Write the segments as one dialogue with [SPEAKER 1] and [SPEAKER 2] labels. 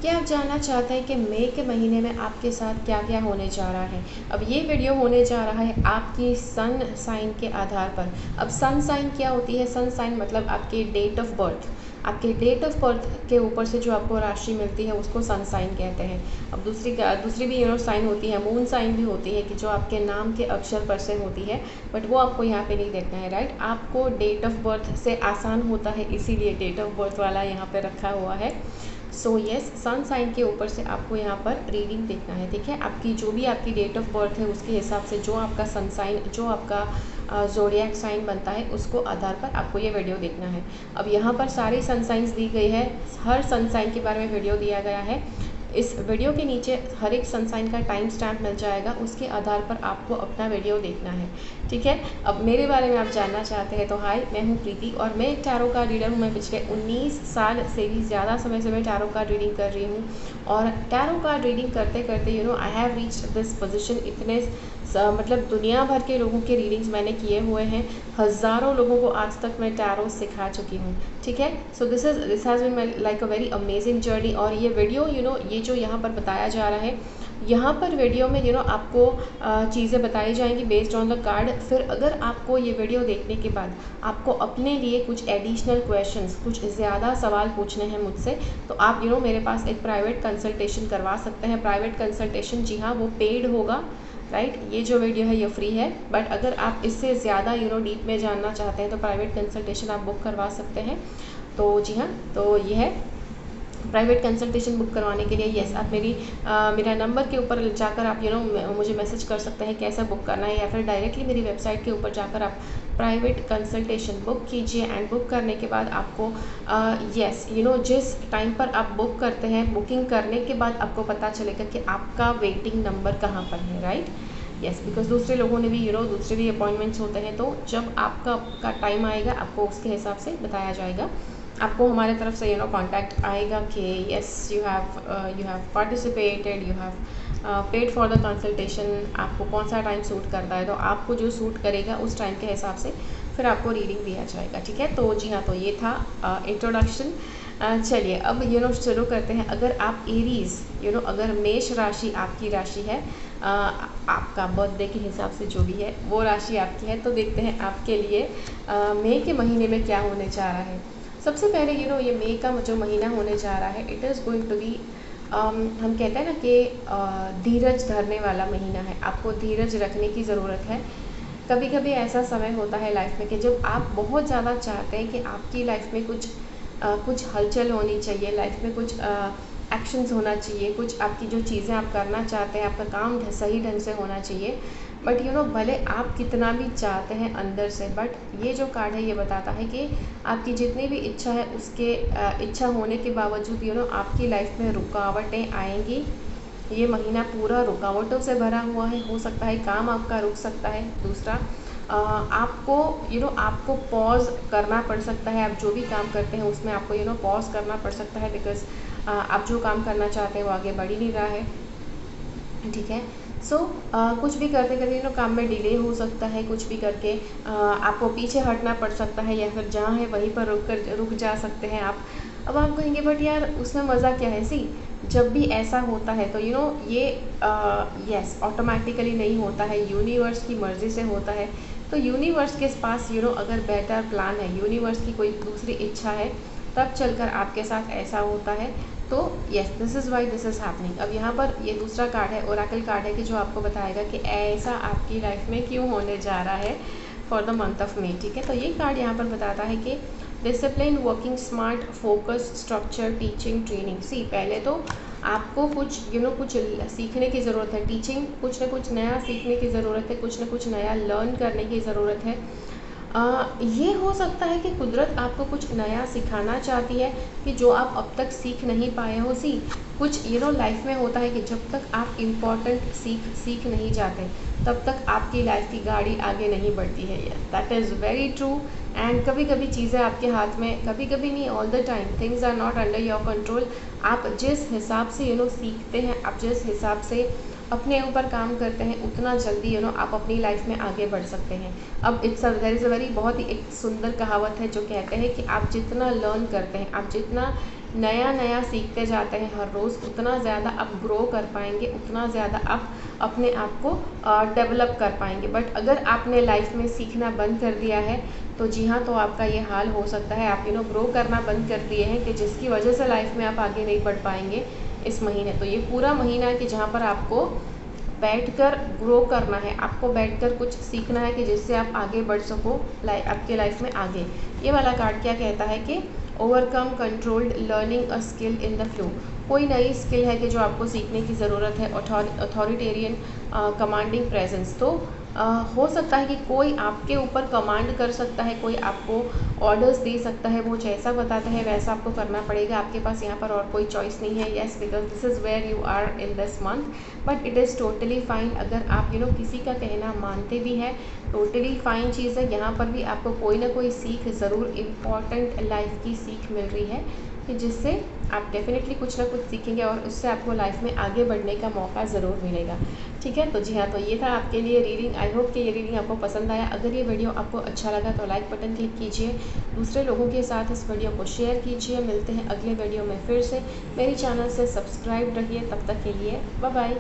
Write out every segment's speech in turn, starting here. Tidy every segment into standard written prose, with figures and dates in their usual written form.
[SPEAKER 1] क्या आप जानना चाहते हैं कि मई के महीने में आपके साथ क्या क्या होने जा रहा है? अब ये वीडियो होने जा रहा है आपकी सन साइन के आधार पर। अब सन साइन क्या होती है? सन साइन मतलब आपकी डेट ऑफ बर्थ। आपके डेट ऑफ बर्थ के ऊपर से जो आपको राशि मिलती है उसको सन साइन कहते हैं। अब दूसरी भी साइन होती है, मून साइन भी होती है कि जो आपके नाम के अक्षर पर से होती है, बट वो आपको यहाँ पे नहीं देखना है, राइट। आपको डेट ऑफ बर्थ से आसान होता है, इसीलिए डेट ऑफ बर्थ वाला यहाँ पे रखा हुआ है। सो यस, सन साइन के ऊपर से आपको यहाँ पर रीडिंग देखना है, ठीक है। आपकी जो भी आपकी डेट ऑफ बर्थ है उसके हिसाब से जो आपका सन साइन, जो आपका ज़ोडिएक साइन बनता है, उसको आधार पर आपको ये वीडियो देखना है। अब यहाँ पर सारी सन साइंस दी गई है, हर सन साइन के बारे में वीडियो दिया गया है। इस वीडियो के नीचे हर एक सन साइन का टाइम स्टैम्प मिल जाएगा, उसके आधार पर आपको अपना वीडियो देखना है, ठीक है। अब मेरे बारे में आप जानना चाहते हैं तो हाय, मैं हूँ प्रीति और मैं एक टैरो कार्ड रीडर हूँ। मैं पिछले 19 साल से भी ज़्यादा समय से मैं टैरो कार्ड रीडिंग कर रही हूँ और टैरो कार्ड रीडिंग करते करते I have reached this position. इतने मतलब दुनिया भर के लोगों के रीडिंग्स मैंने किए हुए हैं, हज़ारों लोगों को आज तक मैं टैरो सिखा चुकी हूँ, ठीक है। So this has been my like a very amazing journey. और ये वीडियो ये जो यहाँ पर बताया जा रहा है, यहाँ पर वीडियो में आपको चीज़ें बताई जाएंगी बेस्ड ऑन द कार्ड। फिर अगर आपको ये वीडियो देखने के बाद आपको अपने लिए कुछ एडिशनल क्वेश्चंस, कुछ ज़्यादा सवाल पूछने हैं मुझसे, तो आप मेरे पास एक प्राइवेट कंसल्टेशन करवा सकते हैं। प्राइवेट कंसल्टेशन, जी हाँ, वो पेड होगा, राइट। ये जो वीडियो है ये फ्री है, बट अगर आप इससे ज़्यादा डीप में जानना चाहते हैं तो प्राइवेट कंसल्टेशन आप बुक करवा सकते हैं। तो जी हाँ, तो ये है प्राइवेट कंसल्टेशन बुक करवाने के लिए। यस, आप मेरा नंबर के ऊपर जाकर आप मुझे मैसेज कर सकते हैं कैसे बुक करना है, या फिर डायरेक्टली मेरी वेबसाइट के ऊपर जाकर आप प्राइवेट कंसल्टेशन बुक कीजिए। एंड बुक करने के बाद आपको यस जिस टाइम पर आप बुक करते हैं, बुकिंग करने के बाद आपको पता चलेगा कि आपका वेटिंग नंबर कहाँ पर है, राइट। यस, बिकॉज दूसरे लोगों ने भी दूसरे भी अपॉइंटमेंट्स होते हैं, तो जब आपका टाइम आएगा आपको उसके हिसाब से बताया जाएगा। आपको हमारे तरफ से कांटेक्ट आएगा कि yes you have participated, you have paid for the consultation. आपको कौन सा टाइम सूट करता है, तो आपको जो सूट करेगा उस टाइम के हिसाब से फिर आपको रीडिंग दिया जाएगा, ठीक है। तो जी हाँ, तो ये था इंट्रोडक्शन। चलिए अब शुरू करते हैं। अगर आप एरीज अगर मेष राशि आपकी राशि है, आपका बर्थडे के हिसाब से जो भी है वो राशि आपकी है, तो देखते हैं आपके लिए मई के महीने में क्या होने जा रहा है। सबसे पहले ये मई का जो महीना होने जा रहा है, it is going to be हम कहते हैं ना कि धीरज धरने वाला महीना है। आपको धीरज रखने की ज़रूरत है। कभी कभी ऐसा समय होता है लाइफ में कि जब आप बहुत ज़्यादा चाहते हैं कि आपकी लाइफ में कुछ हलचल होनी चाहिए, लाइफ में कुछ एक्शंस होना चाहिए, कुछ आपकी जो चीज़ें आप करना चाहते हैं, आपका काम सही ढंग से होना चाहिए। बट भले आप कितना भी चाहते हैं अंदर से, बट ये जो कार्ड है ये बताता है कि आपकी जितनी भी इच्छा है उसके इच्छा होने के बावजूद आपकी लाइफ में रुकावटें आएंगी। ये महीना पूरा रुकावटों से भरा हुआ है। हो सकता है काम आपका रुक सकता है। दूसरा, आपको आपको पॉज करना पड़ सकता है। आप जो भी काम करते हैं उसमें आपको पॉज करना पड़ सकता है, बिकॉज आप जो काम करना चाहते हैं वो आगे बढ़ ही नहीं रहा है, ठीक है। सो कुछ भी करते करते काम में डिले हो सकता है, कुछ भी करके आपको पीछे हटना पड़ सकता है, या फिर जहाँ है वहीं पर रुक जा सकते हैं आप। अब आप कहेंगे बट यार उसमें मज़ा क्या है? सी, जब भी ऐसा होता है तो ये यस ऑटोमेटिकली नहीं होता है, यूनिवर्स की मर्ज़ी से होता है। तो यूनिवर्स के पास अगर बेटर प्लान है, यूनिवर्स की कोई दूसरी इच्छा है, तब चलकर आपके साथ ऐसा होता है। तो yes, this is why this is happening. अब यहाँ पर ये दूसरा कार्ड है, ओरेकल कार्ड है, कि जो आपको बताएगा कि ऐसा आपकी लाइफ में क्यों होने जा रहा है for the month of May, ठीक है। तो ये कार्ड यहाँ पर बताता है कि discipline, working smart, focus, structure, teaching, training. See, पहले तो आपको कुछ कुछ सीखने की ज़रूरत है, टीचिंग, कुछ ना कुछ नया सीखने की ज़रूरत है, कुछ ना कुछ नया लर्न करने की ज़रूरत है। ये हो सकता है कि कुदरत आपको कुछ नया सिखाना चाहती है कि जो आप अब तक सीख नहीं पाए हो। सी, कुछ लाइफ में होता है कि जब तक आप इम्पॉर्टेंट सीख नहीं जाते तब तक आपकी लाइफ की गाड़ी आगे नहीं बढ़ती है। That is very true. And कभी कभी चीज़ें आपके हाथ में, कभी कभी नहीं, all the time things are not under your control. आप जिस हिसाब से सीखते हैं, आप जिस हिसाब से अपने ऊपर काम करते हैं, उतना जल्दी आप अपनी लाइफ में आगे बढ़ सकते हैं। अब देयर इज़ अ वेरी बहुत ही एक सुंदर कहावत है जो कहते हैं कि आप जितना लर्न करते हैं, आप जितना नया नया सीखते जाते हैं हर रोज़, उतना ज़्यादा आप ग्रो कर पाएंगे, उतना ज़्यादा आप अपने आप को डेवलप कर पाएंगे। बट अगर आपने लाइफ में सीखना बंद कर दिया है तो जी हाँ, तो आपका ये हाल हो सकता है। आप ग्रो करना बंद कर दिए हैं कि जिसकी वजह से लाइफ में आप आगे नहीं बढ़ पाएंगे इस महीने। तो ये पूरा महीना है कि जहाँ पर आपको बैठकर ग्रो करना है, आपको बैठकर कुछ सीखना है कि जिससे आप आगे बढ़ सको आपके लाइफ में आगे। ये वाला कार्ड क्या कहता है कि overcome controlled learning a skill in the flow. कोई नई स्किल है कि जो आपको सीखने की ज़रूरत है। अथॉरिटेरियन कमांडिंग प्रेजेंस, तो हो सकता है कि कोई आपके ऊपर कमांड कर सकता है, कोई आपको ऑर्डर्स दे सकता है, वो जैसा बताता है वैसा आपको करना पड़ेगा। आपके पास यहाँ पर और कोई चॉइस नहीं है। Yes, because this is where you are in this month, but it is totally fine. अगर आप किसी का कहना मानते भी हैं, टोटली फाइन चीज़ है। यहाँ पर भी आपको कोई ना कोई सीख ज़रूर, इम्पॉर्टेंट लाइफ की सीख मिल रही है कि जिससे आप डेफिनेटली कुछ ना कुछ सीखेंगे और उससे आपको लाइफ में आगे बढ़ने का मौका ज़रूर मिलेगा। ठीक है, तो जी हाँ, तो ये था आपके लिए रीडिंग। आई होप कि ये रीडिंग आपको पसंद आया। अगर ये वीडियो आपको अच्छा लगा तो लाइक बटन क्लिक कीजिए, दूसरे लोगों के साथ इस वीडियो को शेयर कीजिए। मिलते हैं अगले वीडियो में फिर से। मेरी चैनल से सब्सक्राइब रहिए, तब तक के लिए बाय बाय।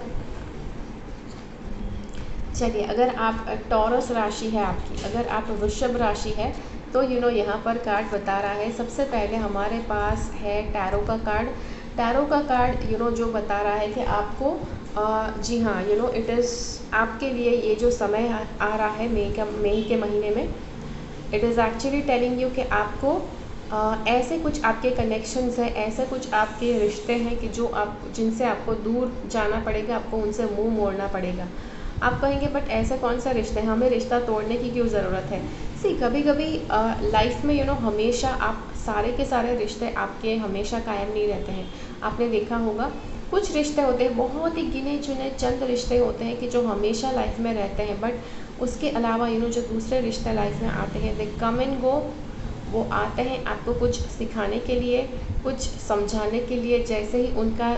[SPEAKER 1] चलिए, अगर आप टॉरस राशि है आपकी, अगर आप वृषभ राशि है तो यहाँ पर कार्ड बता रहा है। सबसे पहले हमारे पास है टैरो का कार्ड। टैरो का कार्ड जो बता रहा है कि आपको जी हाँ, इट इज़ आपके लिए ये जो समय आ रहा है मई के महीने में, it is actually telling you कि आपको ऐसे कुछ आपके कनेक्शंस हैं, ऐसे कुछ आपके रिश्ते हैं कि जिनसे आपको दूर जाना पड़ेगा, आपको उनसे मुंह मोड़ना पड़ेगा। आप कहेंगे बट ऐसे कौन सा रिश्ते हैं, हमें रिश्ता तोड़ने की क्यों ज़रूरत है। कभी कभी लाइफ में हमेशा आप सारे के सारे रिश्ते आपके हमेशा कायम नहीं रहते हैं। आपने देखा होगा कुछ रिश्ते होते हैं, बहुत ही गिने चुने चंद रिश्ते होते हैं कि जो हमेशा लाइफ में रहते हैं। बट उसके अलावा जो दूसरे रिश्ते लाइफ में आते हैं, दे कम एंड गो। वो आते हैं आपको कुछ सिखाने के लिए, कुछ समझाने के लिए। जैसे ही उनका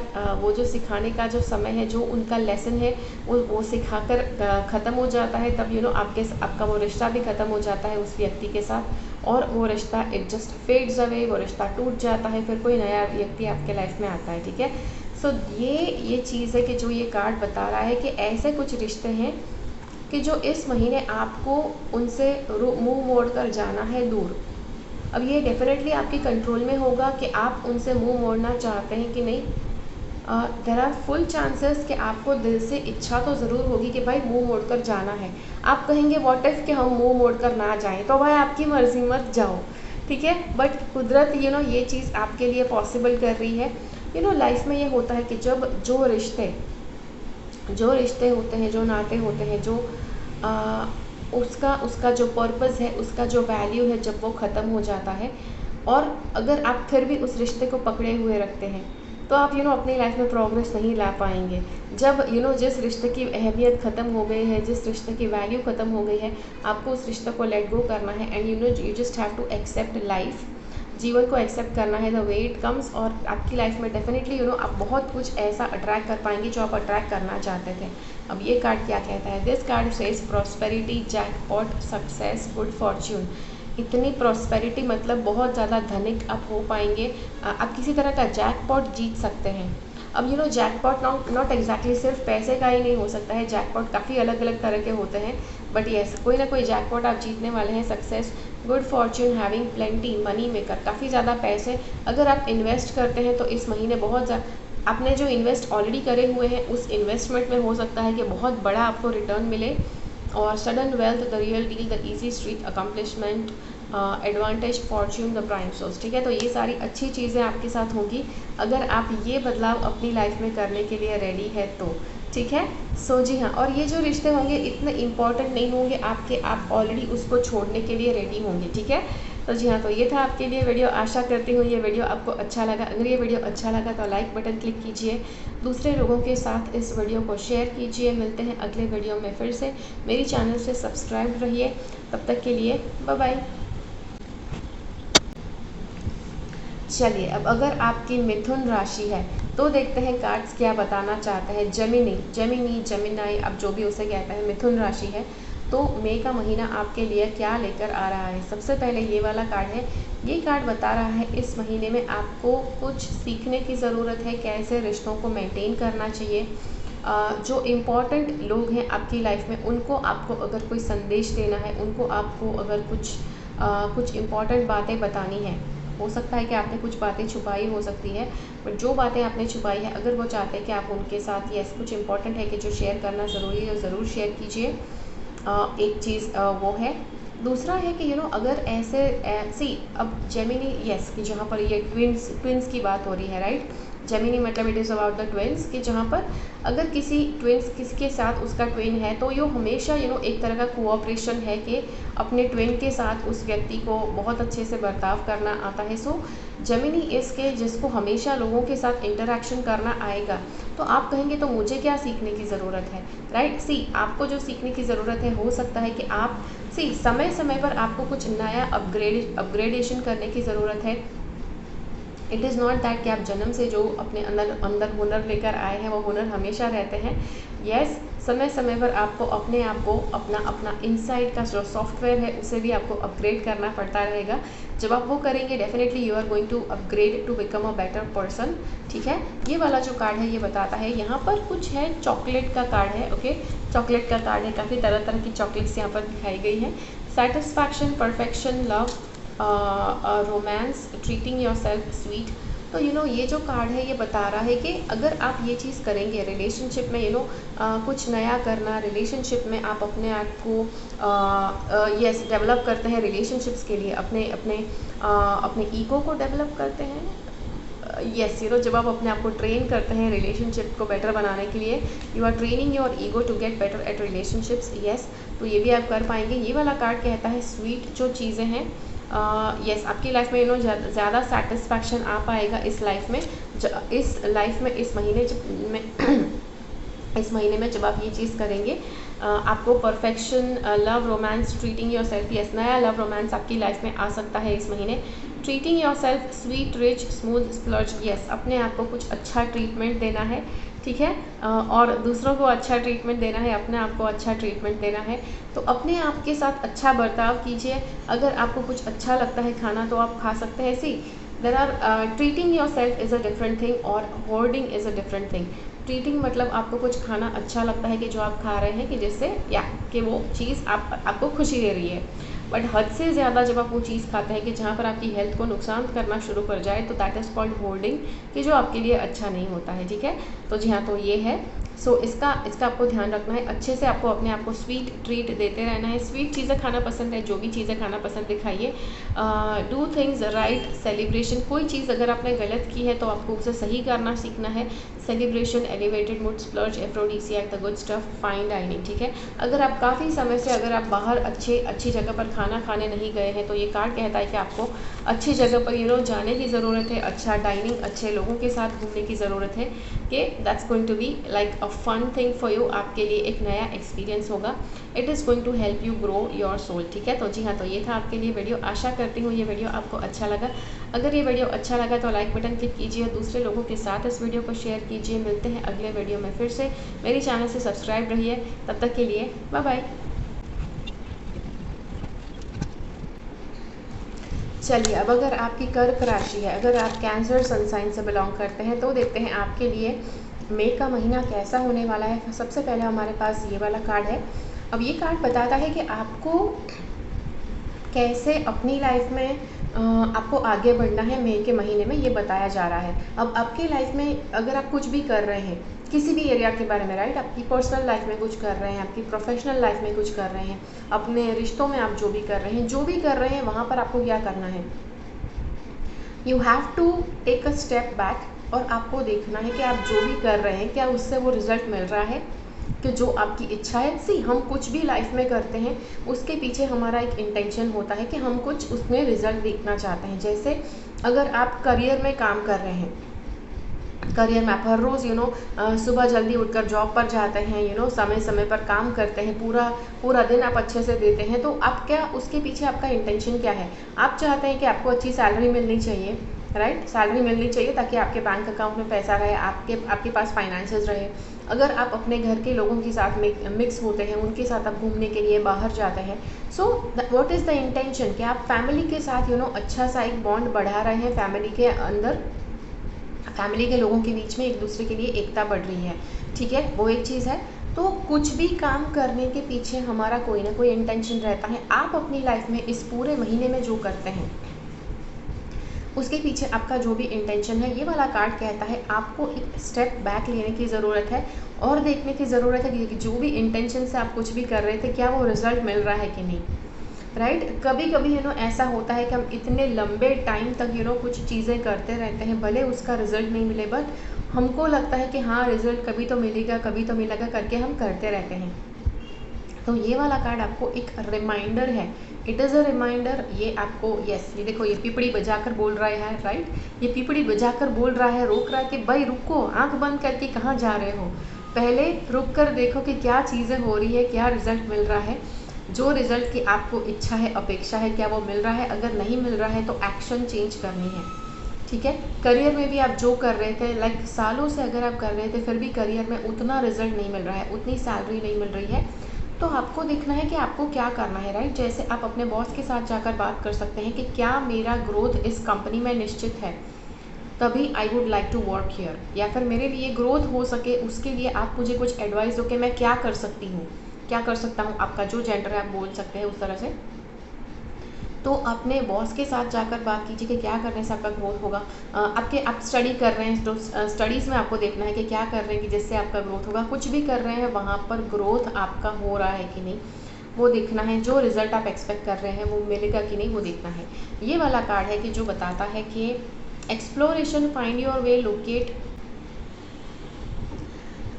[SPEAKER 1] वो जो सिखाने का जो समय है, जो उनका लेसन है, वो सिखाकर ख़त्म हो जाता है, तब आपका वो रिश्ता भी ख़त्म हो जाता है उस व्यक्ति के साथ, और वो रिश्ता इट जस्ट फेड्स अवे, वो रिश्ता टूट जाता है, फिर कोई नया व्यक्ति आपके लाइफ में आता है। ठीक है, सो ये चीज़ है कि जो ये कार्ड बता रहा है कि ऐसे कुछ रिश्ते हैं कि जो इस महीने आपको उनसे मुँह मोड़ कर जाना है दूर। अब ये डेफिनेटली आपके कंट्रोल में होगा कि आप उनसे मुंह मोड़ना चाहते हैं कि नहीं। देयर आर फुल चांसेस कि आपको दिल से इच्छा तो ज़रूर होगी कि भाई मुंह मोड़कर जाना है। आप कहेंगे व्हाट इफ़ कि हम मुंह मोड़कर ना जाएं, तो भाई आपकी मर्ज़ी, मत जाओ। ठीक है, बट कुदरत ये चीज़ आपके लिए पॉसिबल कर रही है। लाइफ में ये होता है कि जब जो रिश्ते होते हैं, जो नाते होते हैं, जो उसका जो पर्पस है, उसका जो वैल्यू है, जब वो ख़त्म हो जाता है, और अगर आप फिर भी उस रिश्ते को पकड़े हुए रखते हैं, तो आप अपनी लाइफ में प्रोग्रेस नहीं ला पाएंगे। जब जिस रिश्ते की अहमियत ख़त्म हो गई है, जिस रिश्ते की वैल्यू ख़त्म हो गई है, आपको उस रिश्ते को लेट गो करना है। And you just have to accept life. जीवन को एक्सेप्ट करना है द वे इट कम्स, और आपकी लाइफ में डेफिनेटली आप बहुत कुछ ऐसा अट्रैक्ट कर पाएंगे जो आप अट्रैक्ट करना चाहते थे। अब ये कार्ड क्या कहता है? This card says prosperity, jackpot, success, good Fortune. इतनी प्रॉस्पेरिटी मतलब बहुत ज़्यादा धनिक आप हो पाएंगे। आप किसी तरह का जैकपॉट जीत सकते हैं। अब जैकपॉट नॉट एग्जैक्टली सिर्फ पैसे का ही नहीं हो सकता है, जैकपॉट काफ़ी अलग अलग तरह के होते हैं, बट येस, कोई ना कोई जैकपॉट आप जीतने वाले हैं। Success, good Fortune, having plenty, money maker, काफ़ी ज़्यादा पैसे अगर आप इन्वेस्ट करते हैं तो इस महीने बहुत ज़्यादा आपने जो इन्वेस्ट ऑलरेडी करे हुए हैं उस इन्वेस्टमेंट में हो सकता है कि बहुत बड़ा आपको रिटर्न मिले। और sudden wealth, the real deal, the easy street, accomplishment, advantage, Fortune, the prime source. ठीक है, तो ये सारी अच्छी चीज़ें आपके साथ होंगी अगर आप ये बदलाव अपनी लाइफ में करने के लिए रेडी है तो। ठीक है, सो जी हाँ, और ये जो रिश्ते होंगे इतने इम्पॉर्टेंट नहीं होंगे आपके, आप ऑलरेडी उसको छोड़ने के लिए रेडी होंगे। ठीक है, तो जी हाँ, तो ये था आपके लिए वीडियो। आशा करती हूँ ये वीडियो आपको अच्छा लगा। अगर ये वीडियो अच्छा लगा तो लाइक बटन क्लिक कीजिए, दूसरे लोगों के साथ इस वीडियो को शेयर कीजिए। मिलते हैं अगले वीडियो में फिर से। मेरी चैनल से सब्सक्राइब रहिए, तब तक के लिए बाय बाय। चलिए, अब अगर आपकी मिथुन राशि है तो देखते हैं कार्ड्स क्या बताना चाहते हैं। जेमिनी, अब जो भी उसे कहते हैं, मिथुन राशि है तो मई का महीना आपके लिए क्या लेकर आ रहा है। सबसे पहले ये वाला कार्ड है ये कार्ड बता रहा है इस महीने में आपको कुछ सीखने की ज़रूरत है, कैसे रिश्तों को मेंटेन करना चाहिए। जो इम्पॉर्टेंट लोग हैं आपकी लाइफ में उनको आपको अगर कोई संदेश देना है, उनको आपको अगर कुछ इम्पॉर्टेंट बातें बतानी है। हो सकता है कि आपने कुछ बातें छुपाई हो सकती है, बट जो बातें आपने छुपाई है अगर वो चाहते हैं कि आप उनके साथ यस कुछ इम्पॉर्टेंट है कि जो शेयर करना ज़रूरी है, ज़रूर शेयर कीजिए। एक चीज़ वो है। दूसरा है कि अगर ऐसे अब जेमिनी यस कि जहाँ पर ये ट्विंस की बात हो रही है, राइट। जेमिनी मतलब it is about the twins, कि जहाँ पर अगर किसी के साथ उसका ट्विन है तो ये हमेशा एक तरह का कोऑपरेशन है कि अपने ट्विन के साथ उस व्यक्ति को बहुत अच्छे से बर्ताव करना आता है। सो जेमिनी इसके जिसको हमेशा लोगों के साथ इंटरेक्शन करना आएगा, तो आप कहेंगे तो मुझे क्या सीखने की ज़रूरत है, राइट। आपको जो सीखने की ज़रूरत है, हो सकता है कि आप समय समय पर आपको कुछ नया अपग्रेडेशन करने की ज़रूरत है। इट इज़ नॉट दैट कि आप जन्म से जो अपने अंदर हुनर लेकर आए हैं वो हुनर हमेशा रहते हैं। यस, समय समय पर आपको अपने आप को अपना इनसाइड का जो सॉफ्टवेयर है उसे भी आपको अपग्रेड करना पड़ता रहेगा। जब आप वो करेंगे definitely you are going to upgrade to become a better person. ठीक है, ये वाला जो कार्ड है ये बताता है, यहाँ पर कुछ है चॉकलेट का कार्ड है। ओके, चॉकलेट का कार्ड है, काफ़ी तरह तरह की चॉकलेट्स यहाँ पर दिखाई गई हैं। Satisfaction, perfection, love, romance, treating your self sweet. तो ये जो कार्ड है ये बता रहा है कि अगर आप ये चीज़ करेंगे रिलेशनशिप में, कुछ नया करना रिलेशनशिप में, आप अपने आप को यस डेवलप करते हैं रिलेशनशिप्स के लिए, अपने ईगो को डेवलप करते हैं। यस, जब आप अपने आप को ट्रेन करते हैं रिलेशनशिप को बेटर बनाने के लिए, you are training your ego to get better at relationships. Yes, तो ये भी आप कर पाएंगे। ये वाला कार्ड कहता है स्वीट जो चीज़ें हैं, यस आपकी लाइफ में ज़्यादा सेटिस्फैक्शन आ पाएगा इस लाइफ में, इस महीने में जब आप ये चीज़ करेंगे। आपको perfection, love, romance, treating your self, yes नया लव रोमांस आपकी लाइफ में आ सकता है इस महीने। Treating your self sweet, rich, smooth, splurge, yes अपने आप को कुछ अच्छा ट्रीटमेंट देना है। ठीक है, और दूसरों को अच्छा ट्रीटमेंट देना है, अपने आप को अच्छा ट्रीटमेंट देना है। तो अपने आप के साथ अच्छा बर्ताव कीजिए। अगर आपको कुछ अच्छा लगता है खाना तो आप खा सकते हैं। There are treating yourself is a different thing और hoarding is a different thing. Treating मतलब आपको कुछ खाना अच्छा लगता है कि जो आप खा रहे हैं कि जिससे कि वो चीज़ आपको खुशी दे रही है। बट हद से ज़्यादा जब आप वो चीज़ खाते हैं कि जहाँ पर आपकी हेल्थ को नुकसान करना शुरू कर जाए, तो दैट इज़ कॉल्ड होर्डिंग, कि जो आपके लिए अच्छा नहीं होता है। ठीक है, तो जी हाँ, तो ये है। सो इसका आपको ध्यान रखना है, अच्छे से आपको अपने आप को स्वीट ट्रीट देते रहना है। स्वीट चीज़ें खाना पसंद है, जो भी चीज़ें खाना पसंद दिखाइए। डू थिंग्स राइट, सेलिब्रेशन, कोई चीज़ अगर आपने गलत की है तो आपको उसे सही करना सीखना है। Celebration, elevated mood, splurge, aphrodisiac, the good stuff, fine dining. ठीक है, अगर आप काफ़ी समय से अगर आप बाहर अच्छी जगह पर खाना खाने नहीं गए हैं, तो ये कार्ड कहता है कि आपको अच्छी जगह पर जाने की ज़रूरत है, अच्छा डाइनिंग, अच्छे लोगों के साथ घूमने की ज़रूरत है, कि that's going to be like a fun thing for you. आपके लिए एक नया एक्सपीरियंस होगा। It is going to help you grow your soul. ठीक है, तो जी हाँ, तो ये था आपके लिए वीडियो। आशा करती हूँ ये वीडियो आपको अच्छा लगा। अगर ये वीडियो अच्छा लगा तो लाइक बटन क्लिक कीजिए और दूसरे लोगों के साथ इस वीडियो को शेयर कीजिए। मिलते हैं अगले वीडियो में फिर से। मेरी चैनल से सब्सक्राइब रहिए। तब तक के लिए बाय बाय। चलिए, अब अगर आपकी कर्क राशि है, अगर आप कैंसर सन साइन से बिलोंग करते हैं, तो देखते हैं आपके लिए मई का महीना कैसा होने वाला है। सबसे पहले हमारे पास ये वाला कार्ड है। अब ये कार्ड बताता है कि आपको कैसे अपनी लाइफ में आपको आगे बढ़ना है मई के महीने में, ये बताया जा रहा है। अब आपकी लाइफ में अगर आप कुछ भी कर रहे हैं, किसी भी एरिया के बारे में, राइट, आपकी पर्सनल लाइफ में कुछ कर रहे हैं, आपकी प्रोफेशनल लाइफ में कुछ कर रहे हैं, अपने रिश्तों में आप जो भी कर रहे हैं, वहाँ पर आपको क्या करना है, you have to take a step back और आपको देखना है कि आप जो भी कर रहे हैं क्या उससे वो रिज़ल्ट मिल रहा है, कि जो आपकी इच्छा है। हम कुछ भी लाइफ में करते हैं उसके पीछे हमारा एक इंटेंशन होता है कि हम कुछ उसमें रिज़ल्ट देखना चाहते हैं। जैसे अगर आप करियर में काम कर रहे हैं, करियर में आप हर रोज़ सुबह जल्दी उठकर जॉब पर जाते हैं, समय समय पर काम करते हैं, पूरा दिन आप अच्छे से देते हैं, तो आप क्या उसके पीछे आपका इंटेंशन क्या है? आप चाहते हैं कि आपको अच्छी सैलरी मिलनी चाहिए, राइट। सैलरी मिलनी चाहिए ताकि आपके बैंक अकाउंट में पैसा रहे, आपके पास फाइनेंसेस रहे। अगर आप अपने घर के लोगों के साथ मिक्स होते हैं, उनके साथ आप घूमने के लिए बाहर जाते हैं, so what is the intention कि आप फैमिली के साथ अच्छा सा एक बॉन्ड बढ़ा रहे हैं, फैमिली के अंदर, फैमिली के लोगों के बीच में एक दूसरे के लिए एकता बढ़ रही है, ठीक है, वो एक चीज़ है। तो कुछ भी काम करने के पीछे हमारा कोई ना कोई इंटेंशन रहता है। आप अपनी लाइफ में इस पूरे महीने में जो करते हैं उसके पीछे आपका जो भी इंटेंशन है, ये वाला कार्ड कहता है आपको एक स्टेप बैक लेने की ज़रूरत है और देखने की ज़रूरत है कि जो भी इंटेंशन से आप कुछ भी कर रहे थे, क्या वो रिज़ल्ट मिल रहा है कि नहीं, राइट। कभी कभी ऐसा होता है कि हम इतने लंबे टाइम तक कुछ चीज़ें करते रहते हैं, भले उसका रिज़ल्ट नहीं मिले, बट हमको लगता है कि हाँ रिज़ल्ट कभी तो मिलेगा, कभी तो मिलेगा करके हम करते रहते हैं। तो ये वाला कार्ड आपको एक रिमाइंडर है, इट इज़ अ रिमाइंडर। ये आपको ये देखो, ये पीपड़ी बजाकर बोल रहा है, राइट। ये पीपड़ी बजाकर बोल रहा है, रोक रहा है कि भाई रुको, आंख बंद करके कहाँ जा रहे हो, पहले रुक कर देखो कि क्या चीज़ें हो रही है, क्या रिज़ल्ट मिल रहा है, जो रिज़ल्ट की आपको इच्छा है, अपेक्षा है, क्या वो मिल रहा है। अगर नहीं मिल रहा है तो एक्शन चेंज करनी है, ठीक है। करियर में भी आप जो कर रहे थे, लाइक सालों से अगर आप कर रहे थे, फिर भी करियर में उतना रिजल्ट नहीं मिल रहा है, उतनी सैलरी नहीं मिल रही है, तो आपको देखना है कि आपको क्या करना है, राइट। जैसे आप अपने बॉस के साथ जाकर बात कर सकते हैं कि क्या मेरा ग्रोथ इस कंपनी में निश्चित है, तभी I would like to work here, या फिर मेरे लिए ग्रोथ हो सके उसके लिए आप मुझे कुछ एडवाइस दो कि मैं क्या कर सकती हूँ, क्या कर सकता हूँ। आपका जो जेंडर है आप बोल सकते हैं उस तरह से। तो अपने बॉस के साथ जाकर बात कीजिए कि क्या करने से आपका ग्रोथ होगा। आप स्टडी कर रहे हैं तो स्टडीज़ में आपको देखना है कि क्या कर रहे हैं कि जिससे आपका ग्रोथ होगा। कुछ भी कर रहे हैं वहाँ पर ग्रोथ आपका हो रहा है कि नहीं वो देखना है। जो रिज़ल्ट आप एक्सपेक्ट कर रहे हैं वो मिलेगा कि नहीं वो देखना है। ये वाला कार्ड है कि जो बताता है कि exploration, find your way, locate.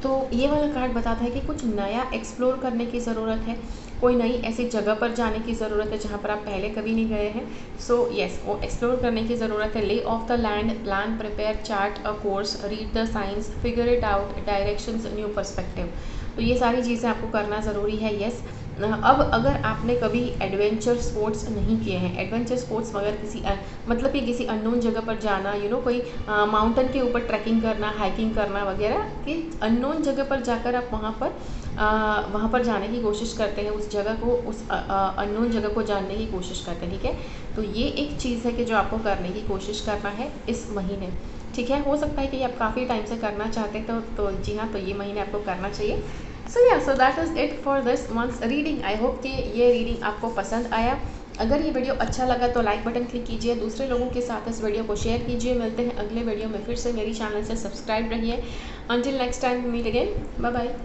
[SPEAKER 1] तो ये वाला कार्ड बताता है कि कुछ नया एक्सप्लोर करने की ज़रूरत है, कोई नई ऐसी जगह पर जाने की ज़रूरत है जहाँ पर आप पहले कभी नहीं गए हैं। सो यस, वो एक्सप्लोर करने की ज़रूरत है। Lay off the land, plan, prepare, chart a course, read the science, figure it out, directions, new perspective. तो ये सारी चीज़ें आपको करना ज़रूरी है। यस, अब अगर आपने कभी एडवेंचर स्पोर्ट्स नहीं किए हैं, एडवेंचर स्पोर्ट्स मगर किसी मतलब कि किसी अननोन जगह पर जाना, कोई माउंटेन के ऊपर ट्रैकिंग करना, हाइकिंग करना वगैरह, कि अननोन जगह पर जाकर आप वहाँ पर जाने की कोशिश करते हैं, उस जगह को, उस अननोन जगह को जानने की कोशिश करते हैं, ठीक है। तो ये एक चीज़ है कि जो आपको करने की कोशिश करना है इस महीने, ठीक है। हो सकता है कि आप काफ़ी टाइम से करना चाहते हैं, तो जी हाँ, तो ये महीने आपको करना चाहिए। So that is it for this months reading. I hope कि ये रीडिंग आपको पसंद आया। अगर ये वीडियो अच्छा लगा तो लाइक बटन क्लिक कीजिए, दूसरे लोगों के साथ इस वीडियो को शेयर कीजिए। मिलते हैं अगले वीडियो में फिर से, मेरी चैनल से सब्सक्राइब रहिए। Until next time meet again, bye bye.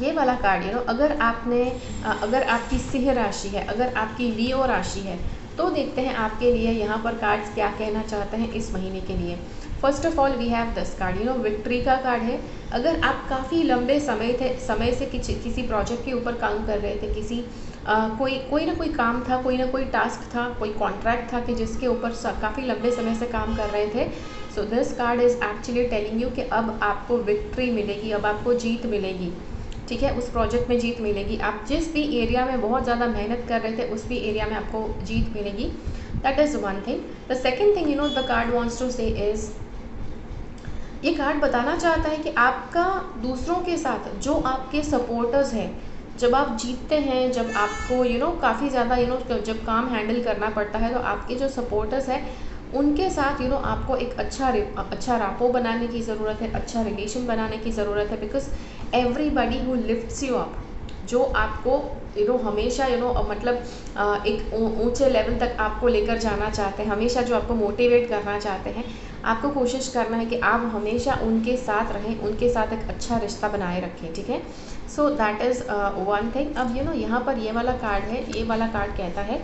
[SPEAKER 1] ये वाला कार्ड अगर आपकी सिंह राशि है, अगर आपकी लियो राशि है, तो देखते हैं आपके लिए यहाँ पर कार्ड्स क्या कहना चाहते हैं इस महीने के लिए। First of all we have this card, victory का कार्ड है। अगर आप काफ़ी लंबे समय से किसी प्रोजेक्ट के ऊपर काम कर रहे थे, कोई ना कोई काम था, कोई ना कोई टास्क था, कोई कॉन्ट्रैक्ट था कि जिसके ऊपर काफ़ी लंबे समय से काम कर रहे थे। So this card is actually telling you कि अब आपको विक्ट्री मिलेगी, अब आपको जीत मिलेगी, ठीक है। उस प्रोजेक्ट में जीत मिलेगी। आप जिस भी एरिया में बहुत ज़्यादा मेहनत कर रहे थे उस भी एरिया में आपको जीत मिलेगी। That is one thing. The second thing the card wants to say is, ये कार्ड बताना चाहता है कि आपका दूसरों के साथ जो आपके सपोर्टर्स हैं, जब आप जीतते हैं, जब आपको काफ़ी ज़्यादा जब काम हैंडल करना पड़ता है, तो आपके जो सपोर्टर्स हैं उनके साथ आपको एक अच्छा रापो बनाने की ज़रूरत है, अच्छा रिलेशन बनाने की ज़रूरत है। Because everybody who lifts you up, जो आपको हमेशा मतलब एक ऊंचे लेवल तक आपको लेकर जाना चाहते हैं, हमेशा जो आपको मोटिवेट करना चाहते हैं, आपको कोशिश करना है कि आप हमेशा उनके साथ रहें, उनके साथ एक अच्छा रिश्ता बनाए रखें, ठीक है। So that is one thing. अब यहाँ पर ये वाला कार्ड है, ये वाला कार्ड कहता है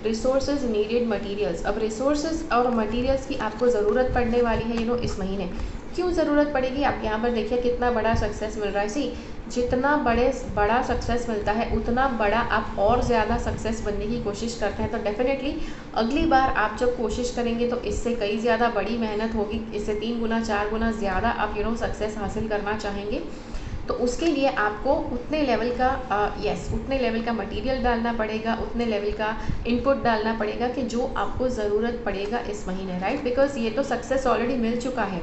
[SPEAKER 1] रिसोर्सेज, नीडेड, मटीरियल्स। अब रिसोर्सेज और मटीरियल्स की आपको ज़रूरत पड़ने वाली है इस महीने। क्यों ज़रूरत पड़ेगी? आप यहाँ पर देखिए कितना बड़ा सक्सेस मिल रहा है। सी, जितना बड़ा सक्सेस मिलता है उतना बड़ा आप और ज़्यादा सक्सेस बनने की कोशिश करते हैं। तो डेफिनेटली अगली बार आप जब कोशिश करेंगे तो इससे कई ज़्यादा बड़ी मेहनत होगी, इससे 3 गुना 4 गुना ज़्यादा आप सक्सेस हासिल करना चाहेंगे। तो उसके लिए आपको उतने लेवल का उतने लेवल का मटेरियल डालना पड़ेगा, उतने लेवल का इनपुट डालना पड़ेगा कि जो आपको ज़रूरत पड़ेगा इस महीने, राइट। बिकॉज ये तो सक्सेस ऑलरेडी मिल चुका है।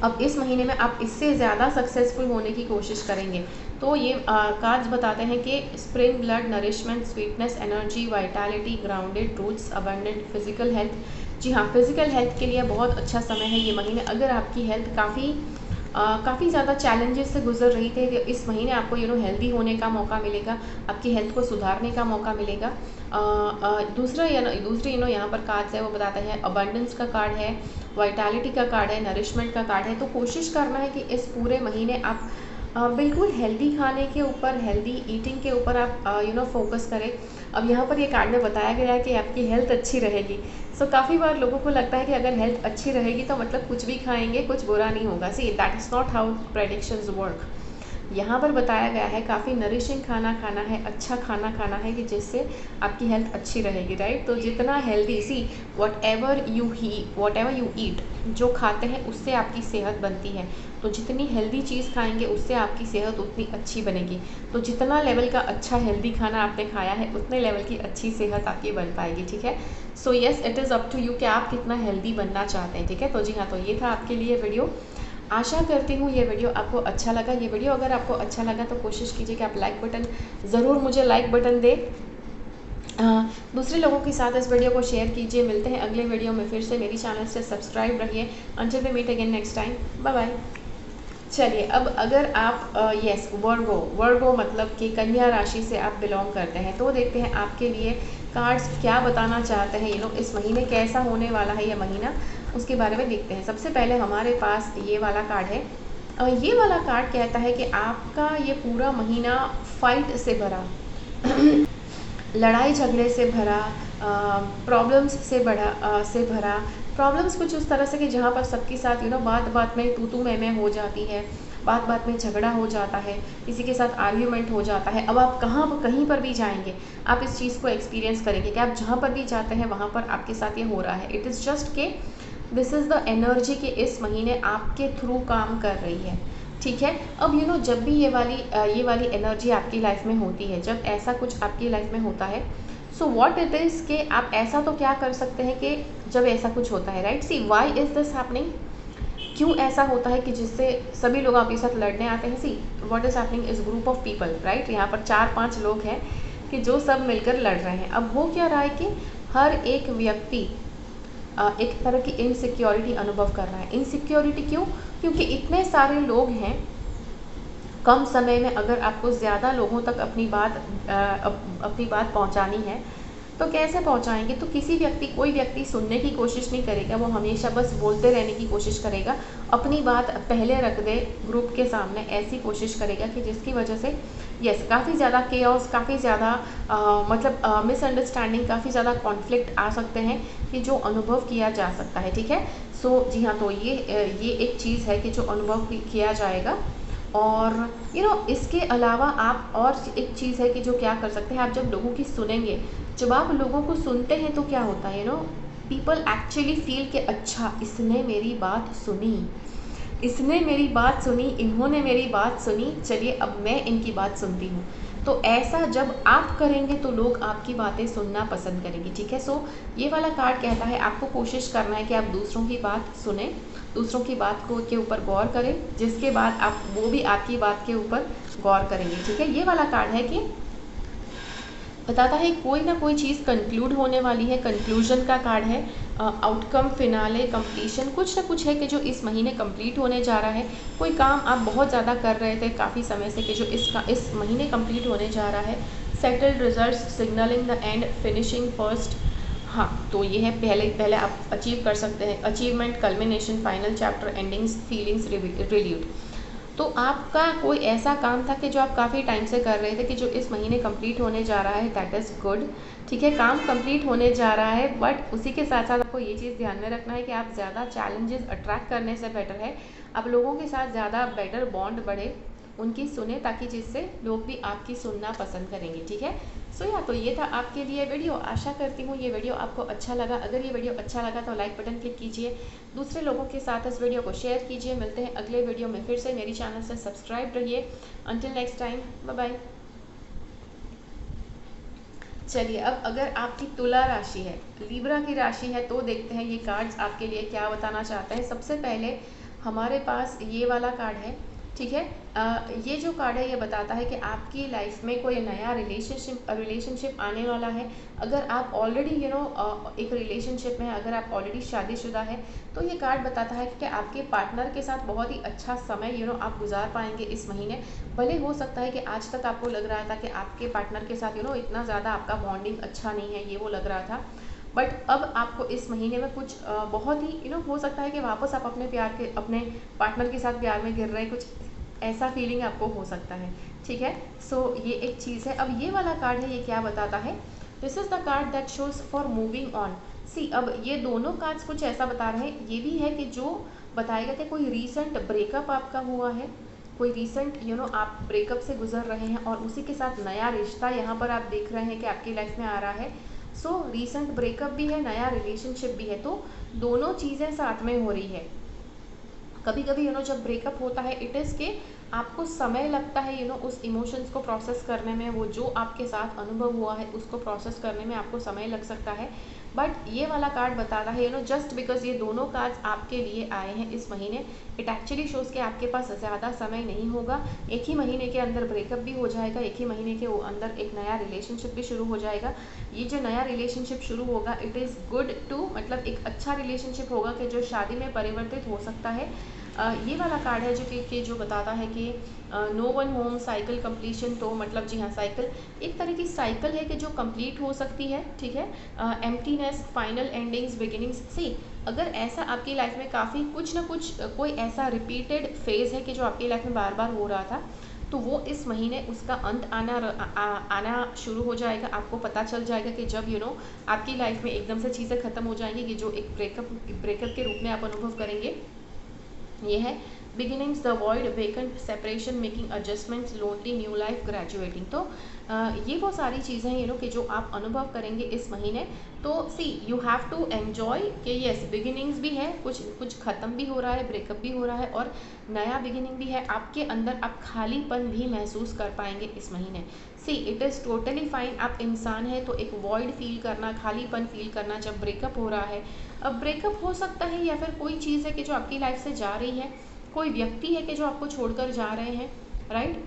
[SPEAKER 1] अब इस महीने में आप इससे ज़्यादा सक्सेसफुल होने की कोशिश करेंगे। तो ये कार्ड्स बताते हैं कि spring blood, nourishment, sweetness, energy, vitality, grounded, roots, abundant, physical health. जी हाँ, फिजिकल हेल्थ के लिए बहुत अच्छा समय है ये महीने। अगर आपकी हेल्थ काफ़ी ज़्यादा चैलेंजेस से गुजर रही थी, तो इस महीने आपको हेल्दी होने का मौका मिलेगा, आपकी हेल्थ को सुधारने का मौका मिलेगा। दूसरी यहाँ पर कार्ड्स है वो बताते हैं, अबंडेंस का कार्ड है, वाइटैलिटी का कार्ड है, नरिशमेंट का कार्ड है। तो कोशिश करना है कि इस पूरे महीने आप बिल्कुल हेल्दी खाने के ऊपर, हेल्दी ईटिंग के ऊपर आप फोकस करें। अब यहाँ पर ये कार्ड में बताया गया है कि आपकी हेल्थ अच्छी रहेगी। सो काफ़ी बार लोगों को लगता है कि अगर हेल्थ अच्छी रहेगी तो मतलब कुछ भी खाएंगे कुछ बुरा नहीं होगा। सी that is not how predictions work. यहाँ पर बताया गया है काफ़ी नरिशिंग खाना खाना है, अच्छा खाना खाना है कि जिससे आपकी हेल्थ अच्छी रहेगी, राइट। तो जितना healthy, see what ever you eat, जो खाते हैं उससे आपकी सेहत बनती है। तो जितनी हेल्दी चीज़ खाएंगे उससे आपकी सेहत उतनी अच्छी बनेगी। तो जितना लेवल का अच्छा हेल्दी खाना आपने खाया है उतने लेवल की अच्छी सेहत आपकी बन पाएगी, ठीक है। So yes, it is up to you कि आप कितना हेल्दी बनना चाहते हैं, ठीक है। तो जी हाँ, तो ये था आपके लिए वीडियो। आशा करती हूँ ये वीडियो आपको अच्छा लगा। ये वीडियो अगर आपको अच्छा लगा तो कोशिश कीजिए कि आप लाइक बटन ज़रूर मुझे लाइक बटन दें। दूसरे लोगों के साथ इस वीडियो को शेयर कीजिए। मिलते हैं अगले वीडियो में फिर से। मेरी चैनल से सब्सक्राइब रहिए। Until we meet again next time, bye bye. चलिए, अब अगर आप वर्गो मतलब कि कन्या राशि से आप बिलोंग करते हैं तो देखते हैं आपके लिए कार्ड्स क्या बताना चाहते हैं। इस महीने कैसा होने वाला है यह महीना, उसके बारे में देखते हैं। सबसे पहले हमारे पास ये वाला कार्ड है। ये वाला कार्ड कहता है कि आपका ये पूरा महीना फाइट से भरा लड़ाई झगड़े से भरा, प्रॉब्लम्स से भरा। प्रॉब्लम्स कुछ उस तरह से कि जहाँ पर सबके साथ बात बात में तू मैं हो जाती है, बात बात में झगड़ा हो जाता है, किसी के साथ आर्ग्यूमेंट हो जाता है। अब आप कहीं पर भी जाएंगे आप इस चीज़ को एक्सपीरियंस करेंगे कि आप जहाँ पर भी जाते हैं वहाँ पर आपके साथ ये हो रहा है। इट इज़ जस्ट के दिस इज़ द एनर्जी कि इस महीने आपके थ्रू काम कर रही है, ठीक है। अब जब भी ये वाली एनर्जी आपकी लाइफ में होती है, जब ऐसा कुछ आपकी लाइफ में होता है, सो व्हाट इट इज़ कि आप ऐसा तो क्या कर सकते हैं कि जब ऐसा कुछ होता है, right. See why is this happening, क्यों ऐसा होता है कि जिससे सभी लोग आपके साथ लड़ने आते हैं। See what is happening is group of people, right. यहाँ पर 4-5 लोग हैं कि जो सब मिलकर लड़ रहे हैं। अब हो क्या रहा है कि हर एक व्यक्ति एक तरह की इनसिक्योरिटी अनुभव कर रहा है। इनसिक्योरिटी क्यों? क्योंकि इतने सारे लोग हैं कम समय में। अगर आपको ज़्यादा लोगों तक अपनी बात पहुंचानी है तो कैसे पहुंचाएंगे? तो कोई व्यक्ति सुनने की कोशिश नहीं करेगा, वो हमेशा बस बोलते रहने की कोशिश करेगा, अपनी बात पहले रख दे ग्रुप के सामने, ऐसी कोशिश करेगा कि जिसकी वजह से काफ़ी ज़्यादा केओस, काफ़ी ज़्यादा मिसअंडरस्टैंडिंग, काफ़ी ज़्यादा कॉन्फ्लिक्ट आ सकते हैं कि जो अनुभव किया जा सकता है, ठीक है। सो जी हाँ, तो ये एक चीज़ है कि जो अनुभव किया जाएगा। और इसके अलावा आप और एक चीज़ है कि जो क्या कर सकते हैं, आप जब लोगों की सुनेंगे, जब आप लोगों को सुनते हैं तो क्या होता है, पीपल एक्चुअली फील कि अच्छा इसने मेरी बात सुनी, इन्होंने मेरी बात सुनी, चलिए अब मैं इनकी बात सुनती हूँ। तो ऐसा जब आप करेंगे तो लोग आपकी बातें सुनना पसंद करेंगे, ठीक है। सो ये वाला कार्ड कहता है आपको कोशिश करना है कि आप दूसरों की बात सुने, दूसरों की बात के ऊपर गौर करें, जिसके बाद वो भी आपकी बात के ऊपर गौर करेंगे, ठीक है। ये वाला कार्ड है कि बताता है कोई ना कोई चीज़ कंक्लूड होने वाली है, कंक्लूजन का कार्ड है। आउटकम, फिनाले, कंप्लीशन, कुछ ना कुछ है कि जो इस महीने कंप्लीट होने जा रहा है। कोई काम आप बहुत ज़्यादा कर रहे थे काफ़ी समय से कि जो इस महीने कंप्लीट होने जा रहा है। Settled results, signalling the end, finishing first. हाँ, तो ये है पहले आप अचीव कर सकते हैं। Achievement, culmination, final chapter, endings, feelings relieved. तो आपका कोई ऐसा काम था कि जो आप काफ़ी टाइम से कर रहे थे कि जो इस महीने कंप्लीट होने जा रहा है, दैट इज़ गुड, ठीक है। काम कंप्लीट होने जा रहा है, बट उसी के साथ साथ आपको ये चीज़ ध्यान में रखना है कि आप ज़्यादा चैलेंजेस अट्रैक्ट करने से बेटर है आप लोगों के साथ ज़्यादा बेटर बॉन्ड बढ़े, उनकी सुने, ताकि जिससे लोग भी आपकी सुनना पसंद करेंगे, ठीक है। तो ये था आपके लिए वीडियो। आशा करती हूँ ये वीडियो आपको अच्छा लगा। अगर ये वीडियो अच्छा लगा तो लाइक बटन क्लिक कीजिए, दूसरे लोगों के साथ इस वीडियो को शेयर कीजिए। मिलते हैं अगले वीडियो में फिर से। मेरी चैनल से सब्सक्राइब रहिए। Until next time, bye bye. चलिए, अब अगर आपकी तुला राशि है, लिब्रा की राशि है, तो देखते हैं ये कार्ड्स आपके लिए क्या बताना चाहते हैं। सबसे पहले हमारे पास ये वाला कार्ड है, ठीक है। ये जो कार्ड है ये बताता है कि आपकी लाइफ में कोई नया रिलेशनशिप आने वाला है। अगर आप ऑलरेडी एक रिलेशनशिप में, अगर आप ऑलरेडी शादीशुदा है, तो ये कार्ड बताता है कि आपके पार्टनर के साथ बहुत ही अच्छा समय आप गुजार पाएंगे इस महीने। भले हो सकता है कि आज तक आपको लग रहा था कि आपके पार्टनर के साथ इतना ज़्यादा आपका बॉन्डिंग अच्छा नहीं है, ये वो लग रहा था, बट अब आपको इस महीने में कुछ बहुत ही हो सकता है कि वापस आप अपने पार्टनर के साथ प्यार में गिर रहे हैं, कुछ ऐसा फीलिंग आपको हो सकता है, ठीक है। ये एक चीज़ है। अब ये वाला कार्ड है, ये क्या बताता है? This is the card that shows for moving on. अब ये दोनों कार्ड्स कुछ ऐसा बता रहे हैं। ये भी है कि जो बताएगा कि कोई रीसेंट ब्रेकअप आपका हुआ है, कोई रीसेंट आप ब्रेकअप से गुजर रहे हैं और उसी के साथ नया रिश्ता यहाँ पर आप देख रहे हैं कि आपकी लाइफ में आ रहा है। रीसेंट ब्रेकअप भी है, नया रिलेशनशिप भी है, तो दोनों चीज़ें साथ में हो रही है। कभी कभी जब ब्रेकअप होता है, इट इज़ के आपको समय लगता है उस इमोशंस को प्रोसेस करने में, वो जो आपके साथ अनुभव हुआ है उसको प्रोसेस करने में आपको समय लग सकता है। बट ये वाला कार्ड बताता है जस्ट बिकॉज ये दोनों कार्ड्स आपके लिए आए हैं इस महीने, इट एक्चुअली शोज़ कि आपके पास ज़्यादा समय नहीं होगा। एक ही महीने के अंदर ब्रेकअप भी हो जाएगा, एक ही महीने के अंदर एक नया रिलेशनशिप भी शुरू हो जाएगा। ये जो नया रिलेशनशिप शुरू होगा, इट इज़ गुड टू, मतलब एक अच्छा रिलेशनशिप होगा कि जो शादी में परिवर्तित हो सकता है। ये वाला कार्ड है जो बताता है कि no one home cycle completion. तो मतलब जी हाँ, साइकिल एक तरह की साइकिल है कि जो कंप्लीट हो सकती है, ठीक है। Emptiness, final endings, beginnings. अगर ऐसा आपकी लाइफ में काफ़ी कुछ ना कुछ कोई ऐसा रिपीटेड फेज़ है कि जो आपकी लाइफ में बार बार हो रहा था, तो वो इस महीने उसका अंत आना शुरू हो जाएगा। आपको पता चल जाएगा कि जब आपकी लाइफ में एकदम से चीज़ें ख़त्म हो जाएंगी, कि जो एक ब्रेकअप के रूप में आप अनुभव करेंगे। ये है beginnings, the void, vacant, separation, making adjustments, lonely, new life, graduating. तो ये वो सारी चीज़ें हैं कि जो आप अनुभव करेंगे इस महीने। तो यू हैव टू एन्जॉय कि यस, बिगिनिंग्स भी है, कुछ ख़त्म भी हो रहा है, ब्रेकअप भी हो रहा है और नया बिगिनिंग भी है। आपके अंदर आप खालीपन भी महसूस कर पाएंगे इस महीने। It is totally fine. आप इंसान है तो एक वॉइड फील करना, खालीपन फील करना जब ब्रेकअप हो रहा है। अब ब्रेकअप हो सकता है या फिर कोई चीज़ है कि जो आपकी लाइफ से जा रही है, कोई व्यक्ति है कि जो आपको छोड़कर जा रहे हैं, राइट।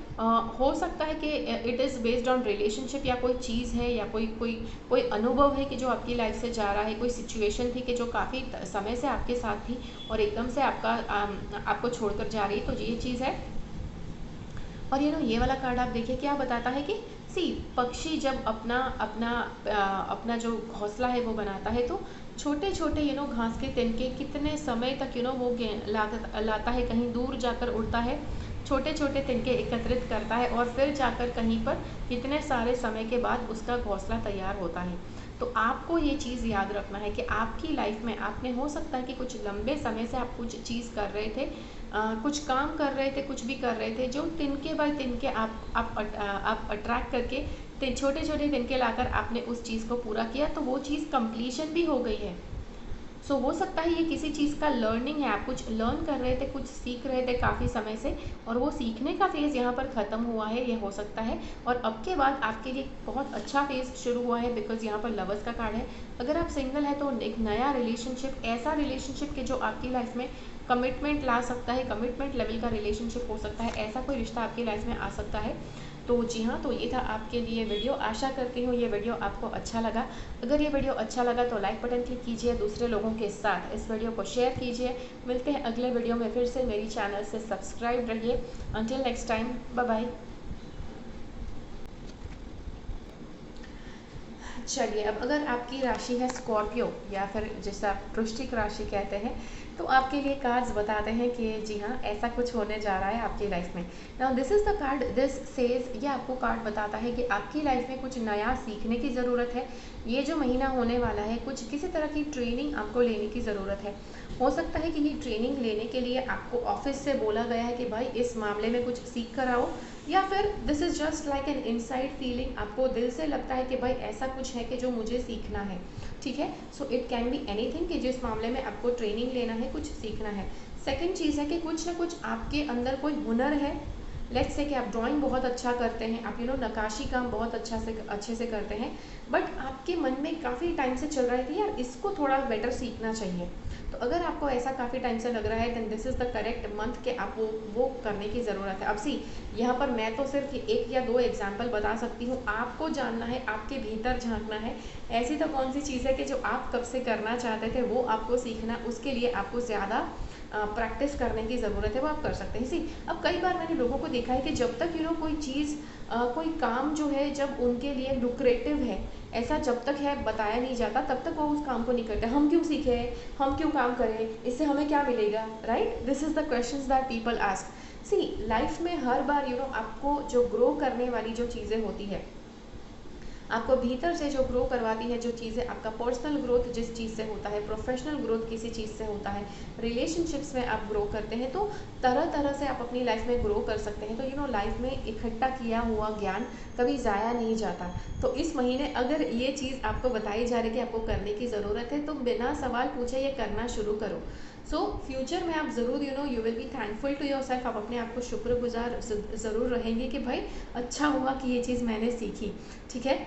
[SPEAKER 1] हो सकता है कि it is based on relationship, या कोई चीज़ है, या कोई अनुभव है कि जो आपकी लाइफ से जा रहा है, कोई सिचुएशन थी कि जो काफ़ी समय से आपके साथ थी और एकदम से आपको छोड़कर जा रही है, तो ये चीज़ है। और ये वाला कार्ड आप देखिए क्या बताता है कि पक्षी जब अपना जो घोंसला है वो बनाता है, तो छोटे छोटे घास के तिनके कितने समय तक वो लाता है, कहीं दूर जाकर उड़ता है, छोटे छोटे तिनके एकत्रित करता है और फिर जाकर कहीं पर कितने सारे समय के बाद उसका घोंसला तैयार होता है। तो आपको ये चीज़ याद रखना है कि आपकी लाइफ में आपने, हो सकता है कि कुछ लंबे समय से आप कुछ चीज़ कर रहे थे, कुछ काम कर रहे थे, कुछ भी कर रहे थे, जो तिनके बाय तिनके आप अट्रैक्ट करके छोटे छोटे तिनके लाकर आपने उस चीज़ को पूरा किया, तो वो चीज़ कंप्लीशन भी हो गई है। हो सकता है ये किसी चीज़ का लर्निंग है, आप कुछ लर्न कर रहे थे, कुछ सीख रहे थे काफ़ी समय से, और वो सीखने का फेज़ यहाँ पर ख़त्म हुआ है, ये हो सकता है। और अब के बाद आपके लिए बहुत अच्छा फेज़ शुरू हुआ है, बिकॉज यहाँ पर लवर्स का कार्ड है। अगर आप सिंगल है तो एक नया रिलेशनशिप, ऐसा रिलेशनशिप के जो आपकी लाइफ में कमिटमेंट ला सकता है, कमिटमेंट लेवल का रिलेशनशिप हो सकता है, ऐसा कोई रिश्ता आपकी लाइफ में आ सकता है। तो जी हाँ, तो ये था आपके लिए वीडियो। आशा करती हूँ ये वीडियो आपको अच्छा लगा। अगर ये वीडियो अच्छा लगा तो लाइक बटन क्लिक कीजिए, दूसरे लोगों के साथ इस वीडियो को शेयर कीजिए। मिलते हैं अगले वीडियो में फिर से। मेरी चैनल से सब्सक्राइब रहिए। Until next time, bye bye. चलिए, अब अगर आपकी राशि है स्कॉर्पियो, या फिर जिसे आप वृश्चिक राशि कहते हैं, तो आपके लिए कार्ड्स बताते हैं कि जी हाँ, ऐसा कुछ होने जा रहा है आपकी लाइफ में। Now this is the card, this says, ये आपको कार्ड बताता है कि आपकी लाइफ में कुछ नया सीखने की ज़रूरत है। ये जो महीना होने वाला है, कुछ किसी तरह की ट्रेनिंग आपको लेने की ज़रूरत है। हो सकता है कि ये ट्रेनिंग लेने के लिए आपको ऑफिस से बोला गया है कि भाई इस मामले में कुछ सीख कर आओ, या फिर this is just like an inside feeling, आपको दिल से लगता है कि भाई ऐसा कुछ है कि जो मुझे सीखना है। ठीक है, so it can be anything कि जिस मामले में आपको ट्रेनिंग लेना है, कुछ सीखना है। सेकेंड चीज़ है कि कुछ ना कुछ आपके अंदर कोई हुनर है। लेट्स से कि आप ड्राइंग बहुत अच्छा करते हैं, आप नक्काशी काम बहुत अच्छे से करते हैं, बट आपके मन में काफ़ी टाइम से चल रहा है कि यार इसको थोड़ा बेटर सीखना चाहिए। तो अगर आपको ऐसा काफ़ी टाइम से लग रहा है, then this is the correct month कि आप वो करने की ज़रूरत है। अब सी, यहाँ पर मैं तो सिर्फ एक या दो एग्जाम्पल बता सकती हूँ, आपको जानना है, आपके भीतर झांकना है। ऐसी तो कौन सी चीज़ है कि जो आप कब से करना चाहते थे वो आपको सीखना, उसके लिए आपको ज़्यादा प्रैक्टिस करने की ज़रूरत है, वो आप कर सकते हैं। सी, अब कई बार मैंने लोगों को देखा है कि जब तक कोई चीज़ कोई काम जो है जब उनके लिए लुक्रेटिव है, ऐसा जब तक है बताया नहीं जाता, तब तक वो उस काम को नहीं करते। हम क्यों सीखे, हम क्यों काम करें, इससे हमें क्या मिलेगा, right? This is the questions that people ask. See, life में हर बार आपको जो ग्रो करने वाली जो चीज़ें होती है, आपको भीतर से जो ग्रो करवाती है जो चीज़ें, आपका पर्सनल ग्रोथ जिस चीज़ से होता है, प्रोफेशनल ग्रोथ किसी चीज़ से होता है, रिलेशनशिप्स में आप ग्रो करते हैं, तो तरह तरह से आप अपनी लाइफ में ग्रो कर सकते हैं। तो लाइफ में इकट्ठा किया हुआ ज्ञान कभी ज़ाया नहीं जाता। तो इस महीने अगर ये चीज़ आपको बताई जा रही है कि आपको करने की ज़रूरत है, तो बिना सवाल पूछे ये करना शुरू करो। सो फ्यूचर में आप ज़रूर you will be thankful to yourself, आप अपने आप को शुक्रगुजार ज़रूर रहेंगे कि भाई अच्छा हुआ कि ये चीज़ मैंने सीखी। ठीक है।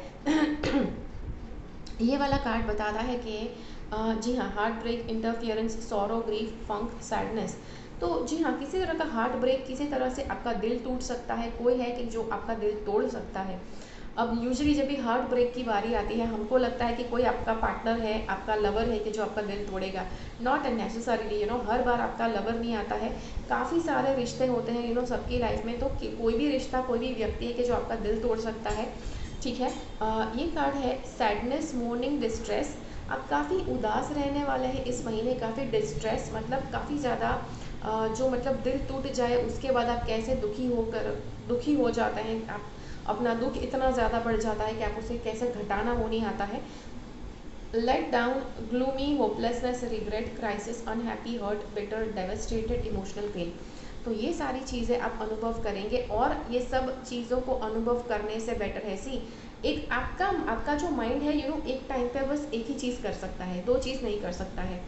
[SPEAKER 1] ये वाला कार्ड बताता है कि जी हाँ, heartbreak, interference, sorrow, grief, funk, sadness. तो जी हाँ, किसी तरह का हार्ट ब्रेक, किसी तरह से आपका दिल टूट सकता है, कोई है कि जो आपका दिल तोड़ सकता है। अब यूजुअली जब भी हार्ट ब्रेक की बारी आती है, हमको लगता है कि कोई आपका पार्टनर है, आपका लवर है कि जो आपका दिल तोड़ेगा। नॉट नेसेसरीली, हर बार आपका लवर नहीं आता है। काफ़ी सारे रिश्ते होते हैं सबकी लाइफ में, तो कोई भी रिश्ता, कोई भी व्यक्ति है कि जो आपका दिल तोड़ सकता है। ठीक है। ये कार्ड है सैडनेस, मोर्निंग, डिस्ट्रेस। आप काफ़ी उदास रहने वाले हैं इस महीने, काफ़ी डिस्ट्रेस मतलब काफ़ी ज़्यादा जो मतलब दिल टूट जाए उसके बाद आप कैसे दुखी हो जाते हैं, आप अपना दुख इतना ज़्यादा बढ़ जाता है कि आप उसे कैसे घटाना वो नहीं आता है। Let down, gloomy, hopelessness, regret, crisis, unhappy, hurt, bitter, devastated, emotional pain. तो ये सारी चीज़ें आप अनुभव करेंगे, और ये सब चीज़ों को अनुभव करने से बेटर है सी, एक आपका जो माइंड है एक टाइम पे बस एक ही चीज़ कर सकता है, दो चीज़ नहीं कर सकता है।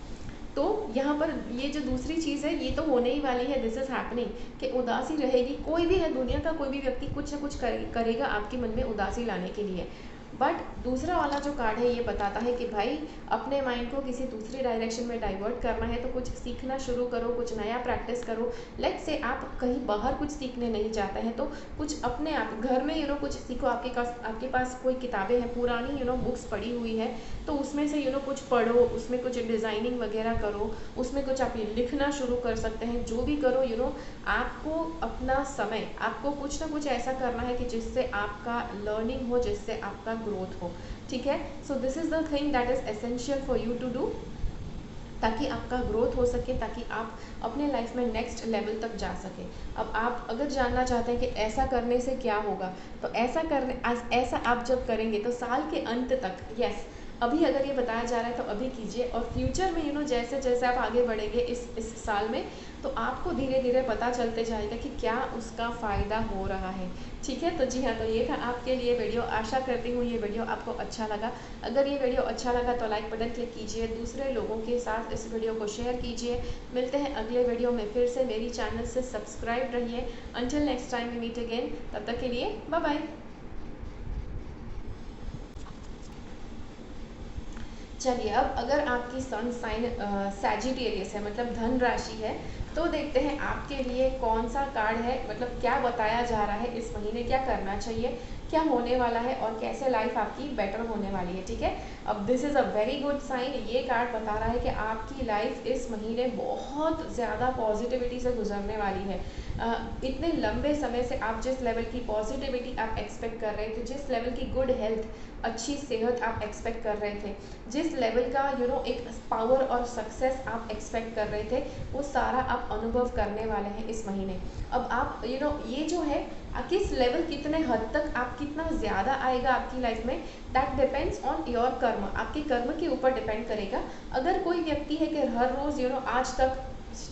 [SPEAKER 1] तो यहाँ पर ये जो दूसरी चीज़ है ये तो होने ही वाली है, दिस इज़ हैपनिंग, कि उदासी रहेगी। कोई भी है, दुनिया का कोई भी व्यक्ति कुछ ना कुछ करेगा आपके मन में उदासी लाने के लिए। बट दूसरा वाला जो कार्ड है ये बताता है कि भाई अपने माइंड को किसी दूसरी डायरेक्शन में डाइवर्ट करना है, तो कुछ सीखना शुरू करो, कुछ नया प्रैक्टिस करो। लेट्स से आप कहीं बाहर कुछ सीखने नहीं जाते हैं, तो कुछ अपने आप घर में कुछ सीखो। आपके पास कोई किताबें हैं पुरानी बुक्स पड़ी हुई है, तो उसमें से कुछ पढ़ो, उसमें कुछ डिज़ाइनिंग वगैरह करो, उसमें कुछ आप लिखना शुरू कर सकते हैं। जो भी करो आपको अपना समय, आपको कुछ ना कुछ ऐसा करना है कि जिससे आपका लर्निंग हो, जिससे आपका ग्रोथ हो। ठीक है। So this is the thing that is essential for you to do, ताकि आपका ग्रोथ हो सके, ताकि आप अपने लाइफ में नेक्स्ट लेवल तक जा सके। अब आप अगर जानना चाहते हैं कि ऐसा करने से क्या होगा, तो ऐसा आप जब करेंगे तो साल के अंत तक, यस, अभी अगर ये बताया जा रहा है तो अभी कीजिए, और फ्यूचर में जैसे जैसे आप आगे बढ़ेंगे इस साल में, तो आपको धीरे धीरे पता चलते जाएगा कि क्या उसका फ़ायदा हो रहा है। ठीक है। तो जी हाँ, तो ये था आपके लिए वीडियो। आशा करती हूँ ये वीडियो आपको अच्छा लगा। अगर ये वीडियो अच्छा लगा तो लाइक बटन क्लिक कीजिए, दूसरे लोगों के साथ इस वीडियो को शेयर कीजिए। मिलते हैं अगले वीडियो में फिर से, मेरी चैनल से सब्सक्राइब रहिए। Until next time we meet again, तब तक के लिए बाय बाय। चलिए, अब अगर आपकी सन साइन सैजिटेरियस है, मतलब धन राशि है, तो देखते हैं आपके लिए कौन सा कार्ड है, मतलब क्या बताया जा रहा है इस महीने, क्या करना चाहिए, क्या होने वाला है, और कैसे लाइफ आपकी बेटर होने वाली है। ठीक है। अब this is a very good sign. ये कार्ड बता रहा है कि आपकी लाइफ इस महीने बहुत ज़्यादा पॉजिटिविटी से गुजरने वाली है। इतने लंबे समय से आप जिस लेवल की पॉजिटिविटी आप एक्सपेक्ट कर रहे थे, जिस लेवल की गुड हेल्थ, अच्छी सेहत आप एक्सपेक्ट कर रहे थे, जिस लेवल का एक पावर और सक्सेस आप एक्सपेक्ट कर रहे थे, वो सारा आप अनुभव करने वाले हैं इस महीने। अब आप ये जो है किस लेवल, कितने हद तक आप, कितना ज़्यादा आएगा आपकी लाइफ में, दैट डिपेंड्स ऑन योर कर्म, आपके कर्म के ऊपर डिपेंड करेगा। अगर कोई व्यक्ति है कि हर रोज़ आज तक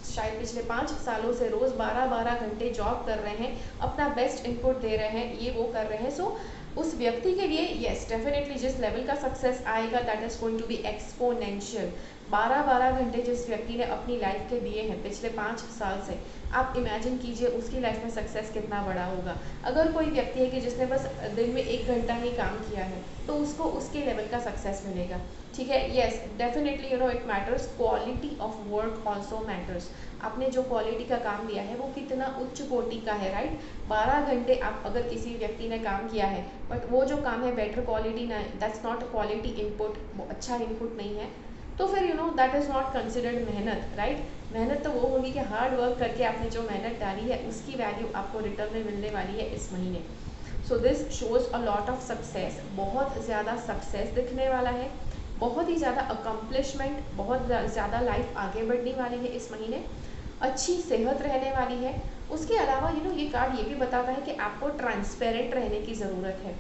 [SPEAKER 1] शायद पिछले 5 सालों से रोज़ 12-12 घंटे जॉब कर रहे हैं, अपना बेस्ट इनपुट दे रहे हैं, ये वो कर रहे हैं, सो उस व्यक्ति के लिए यस डेफिनेटली जिस लेवल का सक्सेस आएगा that is going to be exponential. 12-12 घंटे जिस व्यक्ति ने अपनी लाइफ के दिए हैं पिछले 5 साल से, आप इमेजिन कीजिए उसकी लाइफ में सक्सेस कितना बड़ा होगा। अगर कोई व्यक्ति है कि जिसने बस दिन में 1 घंटा ही काम किया है, तो उसको उसके लेवल का सक्सेस मिलेगा। ठीक है, yes definitely it matters, quality of work also matters. आपने जो क्वालिटी का काम दिया है वो कितना उच्च कोटि का है, राइट। 12 घंटे आप अगर किसी व्यक्ति ने काम किया है बट वो जो काम है बेटर क्वालिटी ना, दैट्स नॉट क्वालिटी इनपुट, वो अच्छा इनपुट नहीं है, तो फिर दैट इज़ नॉट कंसिडर्ड मेहनत, राइट। मेहनत तो वो होगी कि हार्ड वर्क करके आपने जो मेहनत डाली है उसकी वैल्यू आपको रिटर्न में मिलने वाली है इस महीने। So this shows a lot of success, बहुत ज़्यादा सक्सेस दिखने वाला है, बहुत ही ज़्यादा अकम्पलिशमेंट, बहुत ज़्यादा लाइफ आगे बढ़ने वाली है इस महीने, अच्छी सेहत रहने वाली है। उसके अलावा ये कार्ड ये भी बताता है कि आपको ट्रांसपेरेंट रहने की ज़रूरत है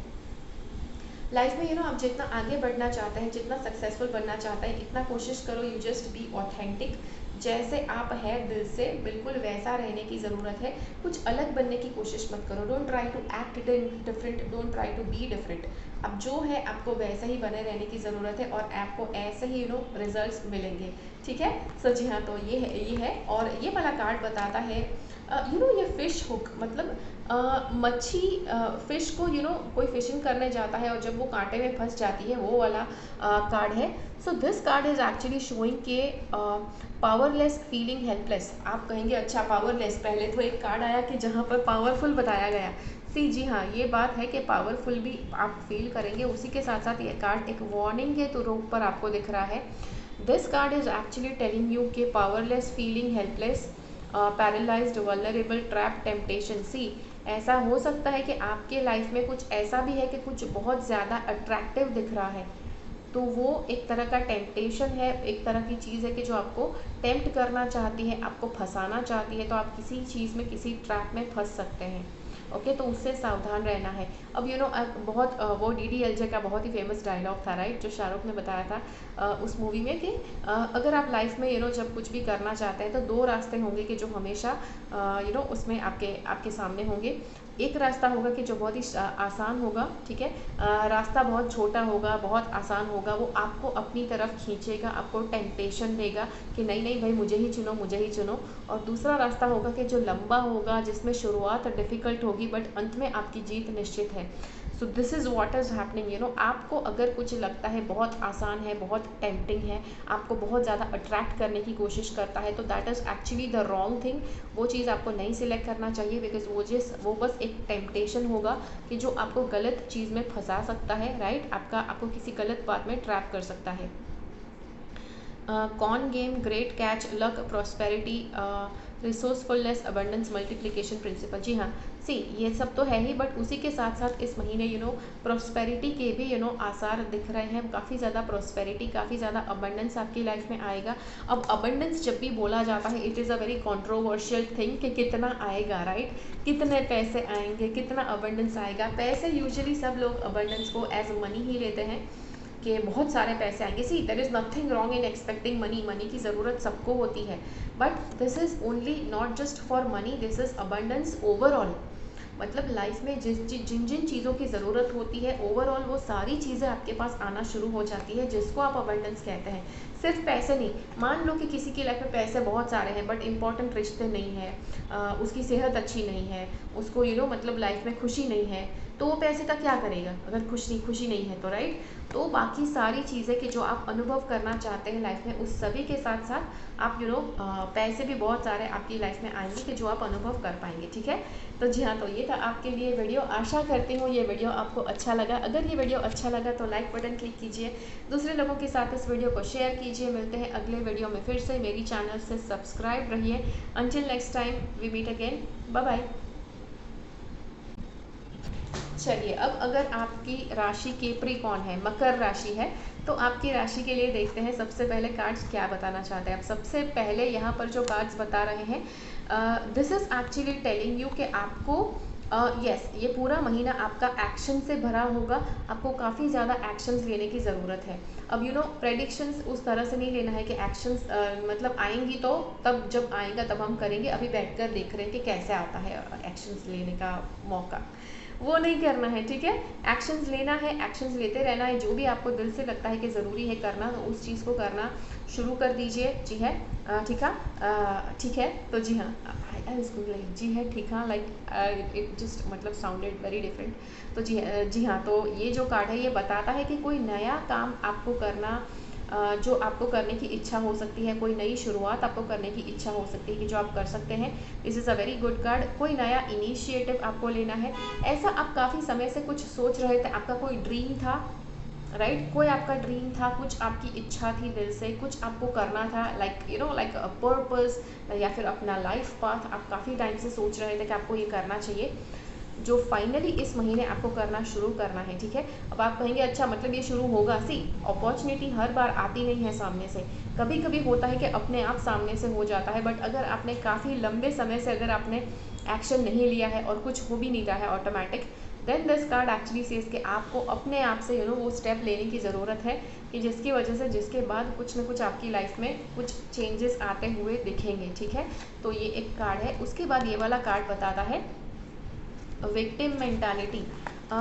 [SPEAKER 1] लाइफ में। आप जितना आगे बढ़ना चाहते हैं, जितना सक्सेसफुल बनना चाहते हैं, इतना कोशिश करो यू जस्ट बी ऑथेंटिक, जैसे आप है दिल से बिल्कुल वैसा रहने की ज़रूरत है। कुछ अलग बनने की कोशिश मत करो, don't try to act different, don't try to be different. अब जो है आपको वैसे ही बने रहने की ज़रूरत है और आपको ऐसे ही रिजल्ट्स मिलेंगे। ठीक है, सो जी हाँ, तो ये है और ये वाला कार्ड बताता है ये फिश हुक, मतलब मच्छी, फिश को कोई फिशिंग करने जाता है और जब वो कांटे में फंस जाती है, वो वाला कार्ड है। So this card is actually showing के पावरलेस फीलिंग हेल्पलेस। आप कहेंगे अच्छा पावरलेस, पहले तो एक कार्ड आया कि जहाँ पर पावरफुल बताया गया। जी हाँ, ये बात है कि पावरफुल भी आप फील करेंगे, उसी के साथ साथ ये कार्ड एक वार्निंग के रूप पर आपको दिख रहा है। This card is actually telling you के powerless feeling helpless, paralysed, vulnerable, trap, temptation. See ऐसा हो सकता है कि आपके लाइफ में कुछ ऐसा भी है कि कुछ बहुत ज़्यादा अट्रैक्टिव दिख रहा है, तो वो एक तरह का टेम्पटेशन है, एक तरह की चीज़ है कि जो आपको टेम्प्ट करना चाहती है, आपको फंसाना चाहती है, तो आप किसी चीज़ में, किसी ट्रैप में फंस सकते हैं। ओके, तो उससे सावधान रहना है। अब बहुत वो DDLJ का बहुत ही फेमस डायलॉग था, राइट, जो शाहरुख ने बताया था उस मूवी में कि अगर आप लाइफ में जब कुछ भी करना चाहते हैं तो 2 रास्ते होंगे कि जो हमेशा उसमें आपके सामने होंगे। एक रास्ता होगा कि जो बहुत ही आसान होगा, ठीक है, रास्ता बहुत छोटा होगा, बहुत आसान होगा, वो आपको अपनी तरफ खींचेगा, आपको टेम्पटेशन देगा कि नहीं नहीं भाई मुझे ही चुनो, मुझे ही चुनो। और दूसरा रास्ता होगा कि जो लंबा होगा, जिसमें शुरुआत डिफ़िकल्ट होगी बट अंत में आपकी जीत निश्चित है। So this is what is happening. आपको अगर कुछ लगता है बहुत आसान है, बहुत टेम्पटिंग है, आपको बहुत ज़्यादा अट्रैक्ट करने की कोशिश करता है, तो that is actually the wrong thing. वो चीज़ आपको नहीं सिलेक्ट करना चाहिए, बिकॉज वो बस एक टेम्पटेशन होगा कि जो आपको गलत चीज़ में फंसा सकता है, राइट, आपको किसी गलत बात में ट्रैप कर सकता है। Con game, great catch, luck, prosperity, resourcefulness, abundance, multiplication principle. जी हाँ, ये सब तो है ही, बट उसी के साथ साथ इस महीने प्रॉस्पेरिटी के भी आसार दिख रहे हैं। काफ़ी ज़्यादा प्रॉस्पेरिटी, काफ़ी ज़्यादा अबंडेंस आपकी लाइफ में आएगा। अब अबंडेंस जब भी बोला जाता है, it is a very controversial thing कि कितना आएगा, राइट, कितने पैसे आएंगे, कितना अबंडेंस आएगा। पैसे यूजुअली सब लोग अबंडेंस को एज मनी ही लेते हैं कि बहुत सारे पैसे आएंगे। See there is nothing wrong in expecting money की ज़रूरत सबको होती है, but this is only not just for money, this is abundance overall. मतलब लाइफ में जिन जिन चीज़ों की ज़रूरत होती है ओवरऑल, वो सारी चीज़ें आपके पास आना शुरू हो जाती है, जिसको आप अबंडेंस कहते हैं। सिर्फ पैसे नहीं, मान लो कि किसी की लाइफ में पैसे बहुत सारे हैं बट इंपॉर्टेंट रिश्ते नहीं है, उसकी सेहत अच्छी नहीं है, उसको मतलब लाइफ में खुशी नहीं है, तो वो पैसे का क्या करेगा अगर खुशी नहीं है तो, राइट। तो बाकी सारी चीज़ें कि जो आप अनुभव करना चाहते हैं लाइफ में, उस सभी के साथ साथ आप पैसे भी बहुत सारे आपकी लाइफ में आएंगे कि जो आप अनुभव कर पाएंगे। ठीक है, तो जी हाँ, तो ये था आपके लिए वीडियो। आशा करती हूँ ये वीडियो आपको अच्छा लगा। अगर ये वीडियो अच्छा लगा तो लाइक बटन क्लिक कीजिए, दूसरे लोगों के साथ इस वीडियो को शेयर कीजिए। मिलते हैं अगले वीडियो में फिर से। मेरी चैनल से सब्सक्राइब रहिए। Until next time we meet again, bye bye. चलिए, अब अगर आपकी राशि केप्रिकॉर्न है, मकर राशि है, तो आपकी राशि के लिए देखते हैं सबसे पहले कार्ड्स क्या बताना चाहते हैं। अब सबसे पहले यहाँ पर जो कार्ड्स बता रहे हैं, this is actually telling you कि आपको यस ये पूरा महीना आपका एक्शन से भरा होगा। आपको काफ़ी ज़्यादा एक्शंस लेने की ज़रूरत है। अब प्रेडिक्शंस उस तरह से नहीं लेना है कि एक्शंस मतलब आएंगी तो तब जब आएगा तब हम करेंगे, अभी बैठकर देख रहे हैं कि कैसे आता है एक्शंस लेने का मौका, वो नहीं करना है। ठीक है, एक्शंस लेना है, एक्शंस लेते रहना है। जो भी आपको दिल से लगता है कि ज़रूरी है करना, तो उस चीज़ को करना शुरू कर दीजिए। जी है, ठीक है, ठीक है। तो जी हाँ, लाइक जी है, ठीक हाँ, लाइक इट जस्ट मतलब साउंडेड वेरी डिफरेंट। तो जी हाँ, तो ये जो कार्ड है ये बताता है कि कोई नया काम आपको करना, जो आपको करने की इच्छा हो सकती है, कोई नई शुरुआत आपको करने की इच्छा हो सकती है कि जो आप कर सकते हैं। This is a very good card. कोई नया इनिशिएटिव आपको लेना है, ऐसा आप काफ़ी समय से कुछ सोच रहे थे, आपका कोई ड्रीम था, राइट कोई आपका ड्रीम था, कुछ आपकी इच्छा थी दिल से, कुछ आपको करना था, लाइक अ पर्पस या फिर अपना लाइफ पाथ आप काफ़ी टाइम से सोच रहे थे कि आपको ये करना चाहिए, जो फाइनली इस महीने आपको करना शुरू करना है। ठीक है, अब आप कहेंगे अच्छा मतलब ये शुरू होगा। सी अपॉर्चुनिटी हर बार आती नहीं है सामने से, कभी कभी होता है कि अपने आप सामने से हो जाता है। बट अगर आपने काफ़ी लंबे समय से अगर आपने एक्शन नहीं लिया है और कुछ हो भी नहीं रहा है automatic, then this card actually says कि आपको अपने आप से वो स्टेप लेने की ज़रूरत है कि जिसकी वजह से जिसके बाद कुछ ना कुछ आपकी लाइफ में कुछ चेंजेस आते हुए दिखेंगे। ठीक है, तो ये एक कार्ड है। उसके बाद ये वाला कार्ड बताता है victim mentality.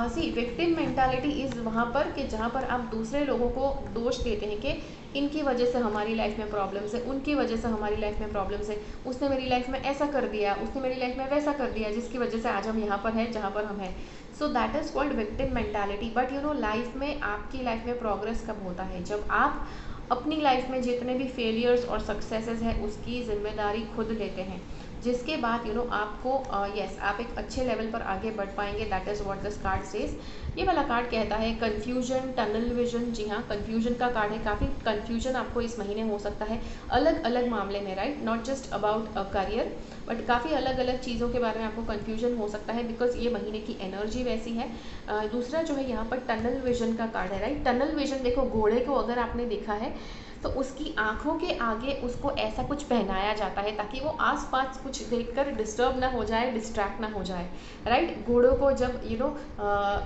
[SPEAKER 1] See victim mentality is वहाँ पर कि जहाँ पर आप दूसरे लोगों को दोष देते हैं कि इनकी वजह से हमारी लाइफ में प्रॉब्लम्स है, उनकी वजह से हमारी लाइफ में प्रॉब्लम्स है, उसने मेरी लाइफ में ऐसा कर दिया, उसने मेरी लाइफ में वैसा कर दिया, जिसकी वजह से आज हम यहाँ पर हैं जहाँ पर हम हैं। So that is called victim mentality. But life में आपकी लाइफ में प्रोग्रेस कब होता है, जब आप अपनी लाइफ में जितने भी फेलियर्स और सक्सेसेस हैं उसकी जिम्मेदारी खुद लेते हैं, जिसके बाद आपको यस आप एक अच्छे लेवल पर आगे बढ़ पाएंगे। That is what this card says. ये वाला कार्ड कहता है कन्फ्यूजन, टनल विजन। जी हाँ, कन्फ्यूजन का कार्ड है। काफ़ी कन्फ्यूजन आपको इस महीने हो सकता है अलग अलग मामले में, right, not just about a career, but काफ़ी अलग अलग चीज़ों के बारे में आपको कन्फ्यूजन हो सकता है, बिकॉज ये महीने की एनर्जी वैसी है। दूसरा जो है यहाँ पर टनल विजन का कार्ड है, राइट। टनल विजन देखो, घोड़े को अगर आपने देखा है तो उसकी आंखों के आगे उसको ऐसा कुछ पहनाया जाता है ताकि वो आसपास कुछ देखकर डिस्टर्ब ना हो जाए, डिस्ट्रैक्ट ना हो जाए, राइट। घोड़ों को जब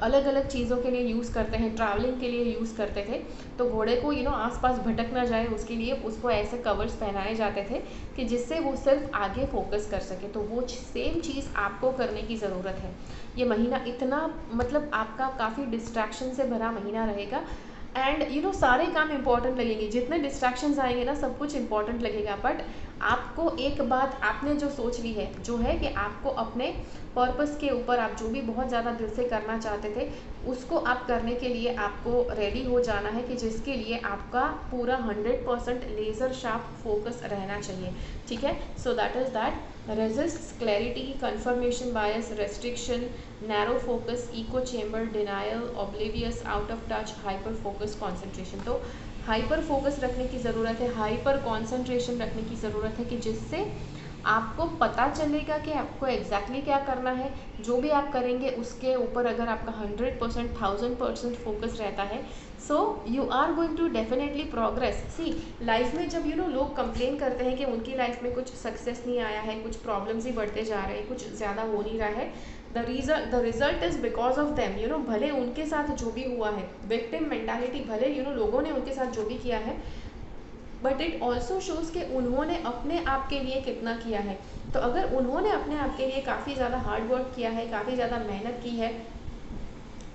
[SPEAKER 1] अलग अलग चीज़ों के लिए यूज़ करते हैं, ट्रैवलिंग के लिए यूज़ करते थे, तो घोड़े को आसपास भटक ना जाए उसके लिए उसको ऐसे कवर्स पहनाए जाते थे कि जिससे वो सिर्फ आगे फोकस कर सके। तो वो सेम चीज़ आपको करने की ज़रूरत है। ये महीना इतना मतलब आपका काफ़ी डिस्ट्रैक्शन से भरा महीना रहेगा, एंड सारे काम इंपॉर्टेंट लगेंगे, जितने डिस्ट्रैक्शंस आएंगे ना सब कुछ इंपॉर्टेंट लगेगा। बट आपको एक बात आपने जो सोच ली है जो है कि आपको अपने पर्पस के ऊपर आप जो भी बहुत ज़्यादा दिल से करना चाहते थे उसको आप करने के लिए आपको रेडी हो जाना है, कि जिसके लिए आपका पूरा 100% लेज़र शार्प फोकस रहना चाहिए। ठीक है, so that is that resist, clarity, confirmation bias, restriction, narrow focus, eco chamber, denial, oblivious, out of touch, hyper focus, concentration. तो हाइपर फोकस रखने की ज़रूरत है, हाइपर कॉन्सेंट्रेशन रखने की ज़रूरत है, कि जिससे आपको पता चलेगा कि आपको एग्जैक्टली क्या करना है। जो भी आप करेंगे उसके ऊपर अगर आपका 100%, 1000% फोकस रहता है, so you are going to definitely progress. See life में जब लोग कंप्लेन करते हैं कि उनकी लाइफ में कुछ सक्सेस नहीं आया है, कुछ प्रॉब्लम्स ही बढ़ते जा रहे हैं, कुछ ज़्यादा हो नहीं रहा है, the result is because of them. भले उनके साथ जो भी हुआ है, विक्टिम मेंटालिटी, भले लोगों ने उनके साथ जो भी किया है, बट इट ऑल्सो शोज़ कि उन्होंने अपने आप के लिए कितना किया है। तो अगर उन्होंने अपने आप के लिए काफ़ी ज़्यादा हार्ड वर्क किया है, काफ़ी ज़्यादा मेहनत की है,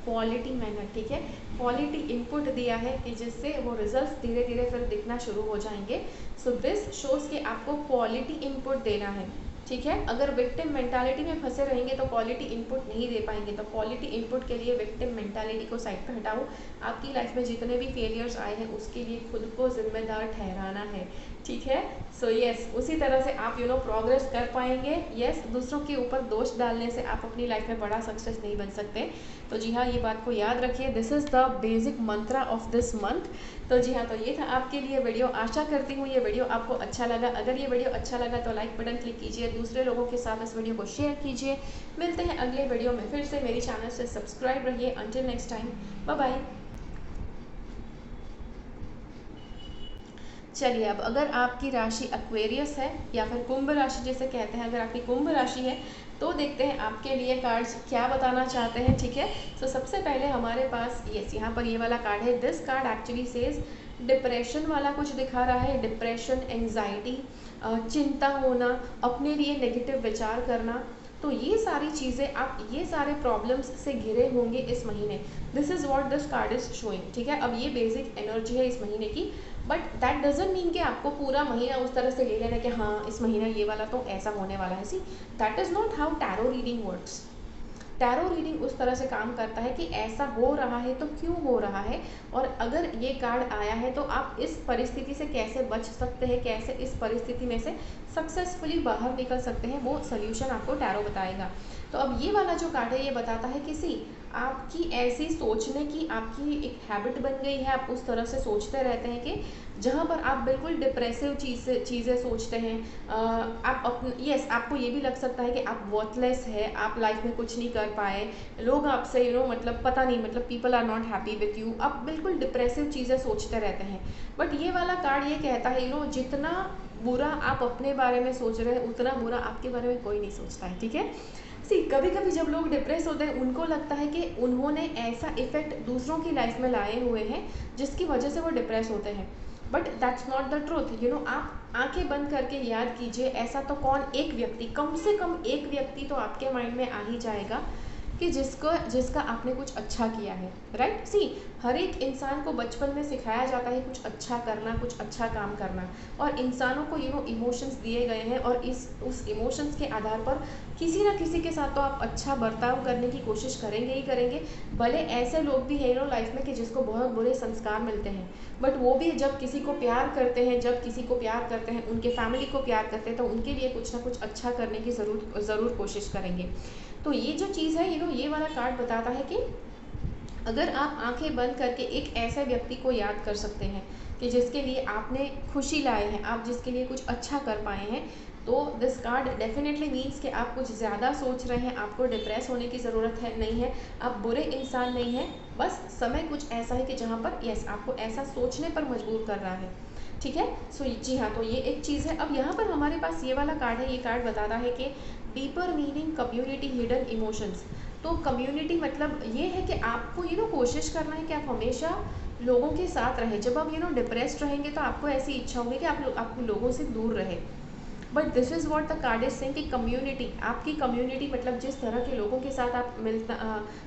[SPEAKER 1] क्वालिटी मेहनत, ठीक है, क्वालिटी इनपुट दिया है, कि जिससे वो रिजल्ट्स धीरे धीरे फिर दिखना शुरू हो जाएंगे। सो दिस शोज़ कि आपको क्वालिटी इनपुट देना है। ठीक है, अगर विक्टिम मेंटालिटी में फंसे रहेंगे तो क्वालिटी इनपुट नहीं दे पाएंगे। तो क्वालिटी इनपुट के लिए विक्टिम मेंटालिटी को साइड पर हटाओ। आपकी लाइफ में जितने भी फेलियर्स आए हैं उसके लिए खुद को जिम्मेदार ठहराना है। ठीक है, सो यस, उसी तरह से आप प्रोग्रेस कर पाएंगे। यस, दूसरों के ऊपर दोष डालने से आप अपनी लाइफ में बड़ा सक्सेस नहीं बन सकते। तो जी हाँ, ये बात को याद रखिए। This is the basic Mantra of this month. तो जी हाँ, तो ये था आपके लिए वीडियो। आशा करती हूँ ये वीडियो आपको अच्छा लगा। अगर ये वीडियो अच्छा लगा तो लाइक बटन क्लिक कीजिए, दूसरे लोगों के साथ इस वीडियो को शेयर कीजिए। मिलते हैं अगले वीडियो में फिर से। मेरी चैनल से सब्सक्राइब रहिए। Until next time, bye bye. चलिए, अब अगर आपकी राशि एक्वेरियस है या फिर कुंभ राशि जिसे कहते हैं, अगर आपकी कुंभ राशि है तो देखते हैं आपके लिए कार्ड्स क्या बताना चाहते हैं। ठीक है, तो सबसे पहले हमारे पास यहाँ पर ये वाला कार्ड है। This card actually says depression वाला कुछ दिखा रहा है। डिप्रेशन, एंजाइटी, चिंता होना, अपने लिए नेगेटिव विचार करना, तो ये सारी चीज़ें, आप ये सारे प्रॉब्लम्स से घिरे होंगे इस महीने। This is what this card is showing. ठीक है, अब ये बेसिक एनर्जी है इस महीने की, बट दैट डजंट मीन कि आपको पूरा महीना उस तरह से ले लेना कि हाँ इस महीना ये वाला तो ऐसा होने वाला है। See, that is not how tarot reading works. Tarot reading उस तरह से काम करता है कि ऐसा हो रहा है तो क्यों हो रहा है, और अगर ये कार्ड आया है तो आप इस परिस्थिति से कैसे बच सकते हैं, कैसे इस परिस्थिति में से सक्सेसफुली बाहर निकल सकते हैं, वो सोल्यूशन आपको टैरो बताएगा। तो अब ये वाला जो कार्ड है ये बताता है किसी आपकी ऐसी सोचने की आपकी एक हैबिट बन गई है, आप उस तरह से सोचते रहते हैं कि जहाँ पर आप बिल्कुल डिप्रेसिव चीज़ें सोचते हैं। आप यस, आपको ये भी लग सकता है कि आप वर्थलेस है, आप लाइफ में कुछ नहीं कर पाए, लोग आपसे मतलब पता नहीं, मतलब people are not happy with you, आप बिल्कुल डिप्रेसिव चीज़ें सोचते रहते हैं। बट ये वाला कार्ड ये कहता है जितना बुरा आप अपने बारे में सोच रहे हैं उतना बुरा आपके बारे में कोई नहीं सोचता है। ठीक है, सी, कभी कभी जब लोग डिप्रेस होते हैं उनको लगता है कि उन्होंने ऐसा इफेक्ट दूसरों की लाइफ में लाए हुए हैं जिसकी वजह से वो डिप्रेस होते हैं, but that's not the truth. आप आंखें बंद करके याद कीजिए, ऐसा तो कौन एक व्यक्ति, कम से कम एक व्यक्ति तो आपके माइंड में आ ही जाएगा कि जिसका आपने कुछ अच्छा किया है, राइट। सी, हर एक इंसान को बचपन में सिखाया जाता है कुछ अच्छा करना, कुछ अच्छा काम करना, और इंसानों को इमोशंस दिए गए हैं, और उस इमोशंस के आधार पर किसी ना किसी के साथ तो आप अच्छा बर्ताव करने की कोशिश करेंगे ही करेंगे। भले ऐसे लोग भी हैं लाइफ में कि जिसको बहुत बुरे संस्कार मिलते हैं, बट वो भी जब किसी को प्यार करते हैं, उनके फैमिली को प्यार करते हैं, तो उनके लिए कुछ ना कुछ अच्छा करने की ज़रूर कोशिश करेंगे। तो ये जो चीज़ है ये वाला कार्ड बताता है कि अगर आप आंखें बंद करके एक ऐसे व्यक्ति को याद कर सकते हैं कि जिसके लिए आपने खुशी लाए हैं, आप जिसके लिए कुछ अच्छा कर पाए हैं, तो दिस कार्ड डेफिनेटली मीन्स कि आप कुछ ज़्यादा सोच रहे हैं, आपको डिप्रेस होने की ज़रूरत है नहीं है, आप बुरे इंसान नहीं हैं, बस समय कुछ ऐसा है कि जहाँ पर यस आपको ऐसा सोचने पर मजबूर कर रहा है। ठीक है, सो जी हाँ, तो ये एक चीज़ है। अब यहाँ पर हमारे पास ये वाला कार्ड है, ये कार्ड बताता है कि deeper meaning, community, hidden emotions. तो कम्युनिटी मतलब ये है कि आपको कोशिश करना है कि आप हमेशा लोगों के साथ रहें। जब आप डिप्रेस्ड रहेंगे तो आपको ऐसी इच्छा होगी कि आप लोगों से दूर रहें, but this is what the card is saying कि कम्युनिटी, आपकी कम्युनिटी मतलब जिस तरह के लोगों के साथ आप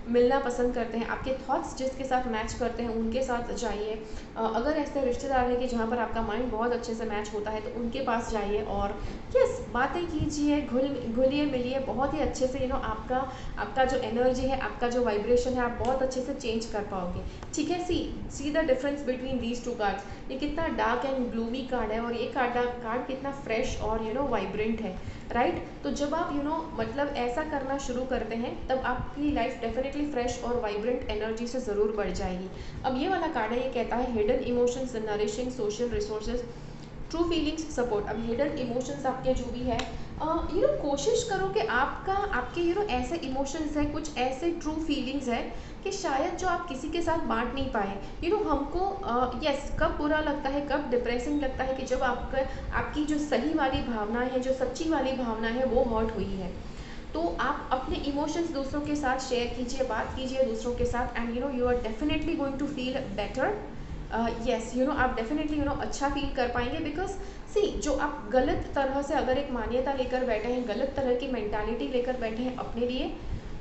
[SPEAKER 1] मिलना पसंद करते हैं, आपके थॉट्स जिसके साथ मैच करते हैं उनके साथ जाइए। अगर ऐसे रिश्तेदार हैं कि जहाँ पर आपका माइंड बहुत अच्छे से मैच होता है तो उनके पास जाइए, और यस बातें कीजिए, घुलिए मिलिए बहुत ही अच्छे से। आपका जो एनर्जी है, आपका जो वाइब्रेशन है, आप बहुत अच्छे से चेंज कर पाओगे। ठीक है, see the difference between these two cards. ये कितना डार्क एंड ग्लूमी कार्ड है, और ये कार्ड कितना फ्रेश और वाइब्रेंट है, राइट। तो जब आप मतलब ऐसा करना शुरू करते हैं तब आपकी लाइफ डेफिनेटली फ्रेश और वाइब्रेंट एनर्जी से ज़रूर बढ़ जाएगी। अब ये वाला कार्ड है, ये कहता है hidden emotions, nourishing social resources, true feelings, support. अब हिडन इमोशंस आपके जो भी है, कोशिश करो कि आपके ऐसे इमोशंस है, कुछ ऐसे ट्रू फीलिंग्स है कि शायद जो आप किसी के साथ बांट नहीं पाए। हमको यस कब बुरा लगता है, कब डिप्रेसिंग लगता है कि जब आपकी जो सही वाली भावनाएं हैं, जो सच्ची वाली भावना है वो हर्ट हुई है। तो आप अपने इमोशंस दूसरों के साथ शेयर कीजिए, बात कीजिए दूसरों के साथ, and you are definitely going to feel better. Yes आप डेफिनेटली अच्छा फील कर पाएंगे, बिकॉज सी जो आप गलत तरह से अगर एक मान्यता लेकर बैठे हैं, गलत तरह की मेंटालिटी लेकर बैठे हैं अपने लिए,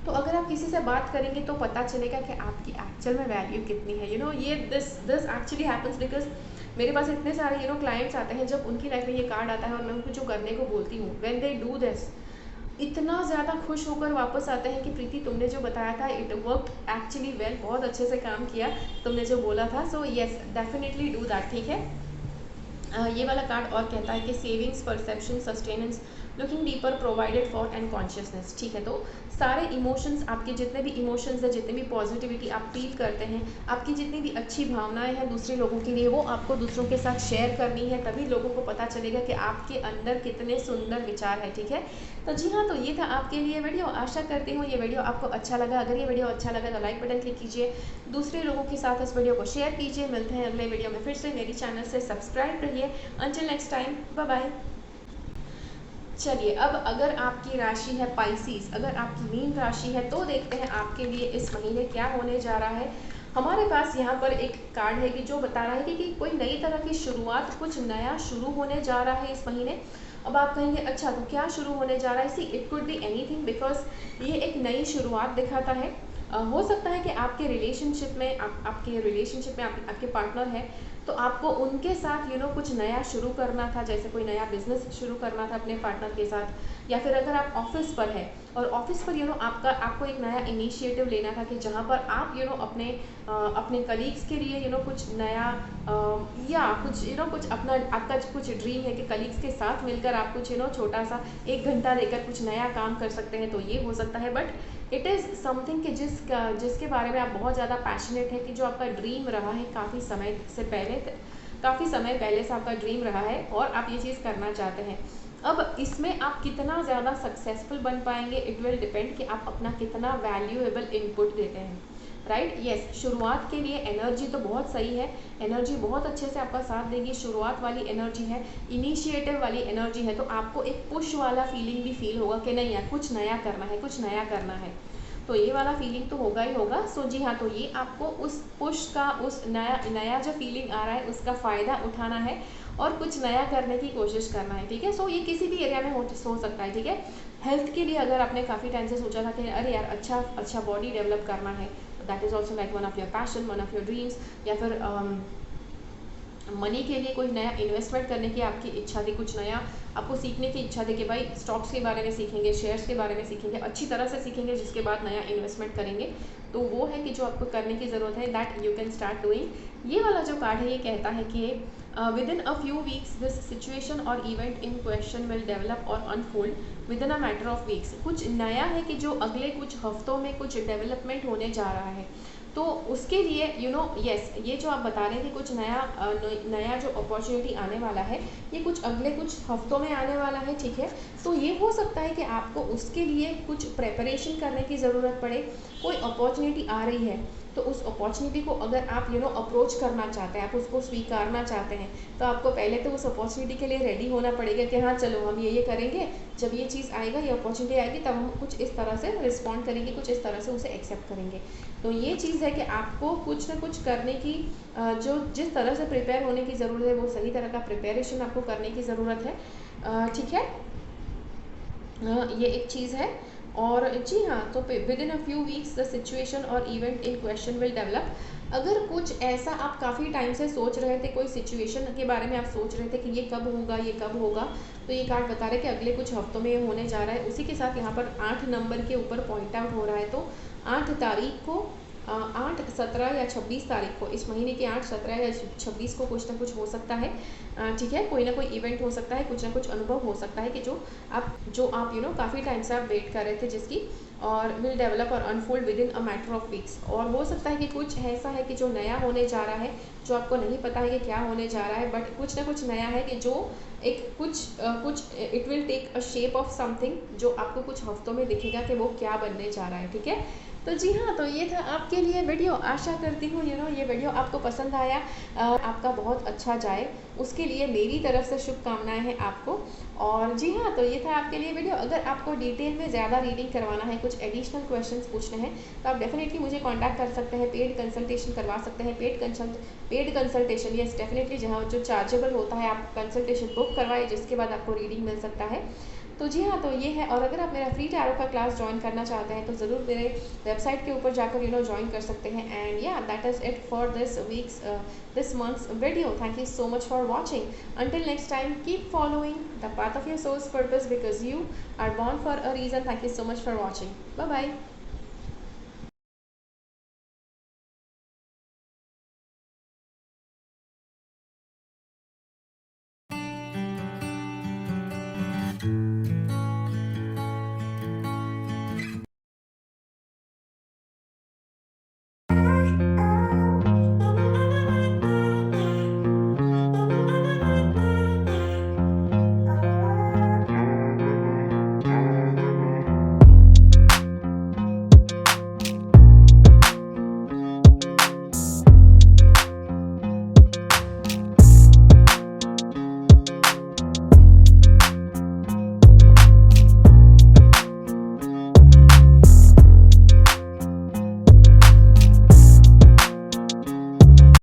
[SPEAKER 1] तो अगर आप किसी से बात करेंगे तो पता चलेगा कि आपकी एक्चुअल में वैल्यू कितनी है। ये दिस एक्चुअली हैपन्स बिकॉज मेरे पास इतने सारे क्लाइंट्स आते हैं जब उनकी लाइफ में ये कार्ड आता है और मैं उनको जो करने को बोलती हूँ, व्हेन दे डू दिस, इतना ज़्यादा खुश होकर वापस आते हैं कि प्रीति तुमने जो बताया था इट वर्क एक्चुअली वेल, बहुत अच्छे से काम किया तुमने जो बोला था। So yes definitely do that. ठीक है, ये वाला कार्ड और कहता है कि savings, perception, sustenance, looking deeper provided for and consciousness. ठीक है, तो सारे इमोशंस, आपके जितने भी इमोशंस हैं, जितने भी पॉजिटिविटी आप फील करते हैं, आपकी जितनी भी अच्छी भावनाएं हैं दूसरे लोगों के लिए, वो आपको दूसरों के साथ शेयर करनी है, तभी लोगों को पता चलेगा कि आपके अंदर कितने सुंदर विचार है। ठीक है, तो जी हाँ, तो ये था आपके लिए वीडियो। आशा करती हूँ ये वीडियो आपको अच्छा लगा। अगर ये वीडियो अच्छा लगा तो लाइक बटन क्लिक कीजिए, दूसरे लोगों के साथ इस वीडियो को शेयर कीजिए। मिलते हैं अगले वीडियो में फिर से। मेरी चैनल से सब्सक्राइब रहिए। Until next time, bye bye. चलिए, अब अगर आपकी राशि है पाइसीज, अगर आपकी मीन राशि है, तो देखते हैं आपके लिए इस महीने क्या होने जा रहा है। हमारे पास यहाँ पर एक कार्ड है कि जो बता रहा है कि कोई नई तरह की शुरुआत, कुछ नया शुरू होने जा रहा है इस महीने। अब आप कहेंगे अच्छा तो क्या शुरू होने जा रहा है। See it could be anything, because ये एक नई शुरुआत दिखाता है। हो सकता है कि आपके रिलेशनशिप में आपके पार्टनर है, तो आपको उनके साथ कुछ नया शुरू करना था, जैसे कोई नया बिजनेस शुरू करना था अपने पार्टनर के साथ। या फिर अगर आप ऑफिस पर है और ऑफिस पर आपको एक नया इनिशिएटिव लेना था कि जहाँ पर आप अपने कलीग्स के लिए कुछ नया या कुछ अपना आपका कुछ ड्रीम है कि कलीग्स के साथ मिलकर आप कुछ छोटा सा 1 घंटा देकर कुछ नया काम कर सकते हैं, तो ये हो सकता है। बट इट इज़ समथिंग कि जिसके बारे में आप बहुत ज़्यादा पैशनेट है, कि जो आपका ड्रीम रहा है काफ़ी समय पहले से आपका ड्रीम रहा है और आप ये चीज़ करना चाहते हैं। अब इसमें आप कितना ज़्यादा सक्सेसफुल बन पाएंगे, इट विल डिपेंड कि आप अपना कितना वैल्यूएबल इनपुट देते हैं। राइट, यस, शुरुआत के लिए एनर्जी तो बहुत सही है, एनर्जी बहुत अच्छे से आपका साथ देगी। शुरुआत वाली एनर्जी है, इनिशिएटिव वाली एनर्जी है, तो आपको एक पुश वाला फीलिंग भी फील होगा कि नहीं यार, कुछ नया करना है, कुछ नया करना है, तो ये वाला फीलिंग तो होगा ही होगा। सो जी हाँ, तो ये आपको उस पुश का, उस नया जो फीलिंग आ रहा है उसका फ़ायदा उठाना है और कुछ नया करने की कोशिश करना है। ठीक है, सो ये किसी भी एरिया में हो सकता है। ठीक है, हेल्थ के लिए अगर आपने काफ़ी टाइम से सोचा था कि अरे यार अच्छा बॉडी डेवलप करना है, that is also like one of your passion, one of your dreams. या फिर मनी के लिए कोई नया इन्वेस्टमेंट करने की आपकी इच्छा थी, कुछ नया आपको सीखने की इच्छा थी कि भाई स्टॉक्स के बारे में सीखेंगे, शेयर्स के बारे में सीखेंगे, अच्छी तरह से सीखेंगे, जिसके बाद नया इन्वेस्टमेंट करेंगे, तो वो है कि जो आपको करने की ज़रूरत है, that you can start doing. ये वाला जो कार्ड है ये कहता है कि within a few weeks this situation और event in question will develop और unfold within a matter of weeks. कुछ नया है कि जो अगले कुछ हफ्तों में कुछ डेवलपमेंट होने जा रहा है, तो उसके लिए यस, ये जो आप बता रहे थे कुछ नया जो अपॉर्चुनिटी आने वाला है, ये कुछ अगले कुछ हफ्तों में आने वाला है। ठीक है, तो ये हो सकता है कि आपको उसके लिए कुछ प्रेपरेशन करने की ज़रूरत पड़े। कोई अपॉर्चुनिटी आ रही है, तो उस अपॉर्चुनिटी को अगर आप अप्रोच करना चाहते हैं, आप उसको स्वीकारना चाहते हैं, तो आपको पहले तो उस अपॉर्चुनिटी के लिए रेडी होना पड़ेगा कि हाँ चलो हम ये करेंगे, जब ये चीज़ आएगा, ये अपॉर्चुनिटी आएगी, तब हम कुछ इस तरह से रिस्पॉन्ड करेंगे, कुछ इस तरह से उसे एक्सेप्ट करेंगे। तो ये चीज़ है कि आपको कुछ ना कुछ करने की जो जिस तरह से प्रिपेयर होने की ज़रूरत है, वो सही तरह का प्रिपरेशन आपको करने की ज़रूरत है। ठीक है, ये एक चीज़ है। और जी हाँ, तो within a few weeks the situation और event in question will develop. अगर कुछ ऐसा आप काफ़ी टाइम से सोच रहे थे, कोई सिचुएशन के बारे में आप सोच रहे थे कि ये कब होगा, ये कब होगा, तो ये कार्ड बता रहा है कि अगले कुछ हफ्तों में ये होने जा रहा है। उसी के साथ यहाँ पर 8 नंबर के ऊपर पॉइंट आउट हो रहा है, तो 8 तारीख को 8, 17 या 26 तारीख को, इस महीने की 8, 17 या 26 को कुछ ना कुछ हो सकता है। ठीक है, कोई ना कोई इवेंट हो सकता है, कुछ ना कुछ अनुभव हो सकता है कि जो आप काफ़ी टाइम से आप वेट कर रहे थे जिसकी, और विल डेवलप और unfold within a matter of weeks. और हो सकता है कि कुछ ऐसा है कि जो नया होने जा रहा है, जो आपको नहीं पता है कि क्या होने जा रहा है, बट कुछ ना कुछ नया है कि जो कुछ it will take a shape of something, जो आपको कुछ हफ्तों में दिखेगा कि वो क्या बनने जा रहा है। ठीक है, तो जी हाँ, तो ये था आपके लिए वीडियो। आशा करती हूँ ये वीडियो आपको पसंद आया, आपका बहुत अच्छा जाए, उसके लिए मेरी तरफ से शुभकामनाएं हैं आपको। और जी हाँ, तो ये था आपके लिए वीडियो। अगर आपको डिटेल में ज़्यादा रीडिंग करवाना है, कुछ एडिशनल क्वेश्चंस पूछने हैं, तो आप डेफिनेटली मुझे कांटेक्ट कर सकते हैं, पेड कंसल्टेशन करवा सकते हैं। पेड कंसल्टेशन, यस डेफिनेटली, जहाँ जो चार्जेबल होता है, आप कंसल्टेशन बुक करवाइए, जिसके बाद आपको रीडिंग मिल सकता है। तो जी हाँ, तो ये है। और अगर आप मेरा फ्री टैरो का क्लास ज्वाइन करना चाहते हैं, तो ज़रूर मेरे वेबसाइट के ऊपर जाकर ज्वाइन कर सकते हैं। एंड या that is it for this month's video. Thank you so much for watching. Until next time, keep following the path of your soul's purpose, because you are born for a reason. Thank you so much for watching. Bye bye.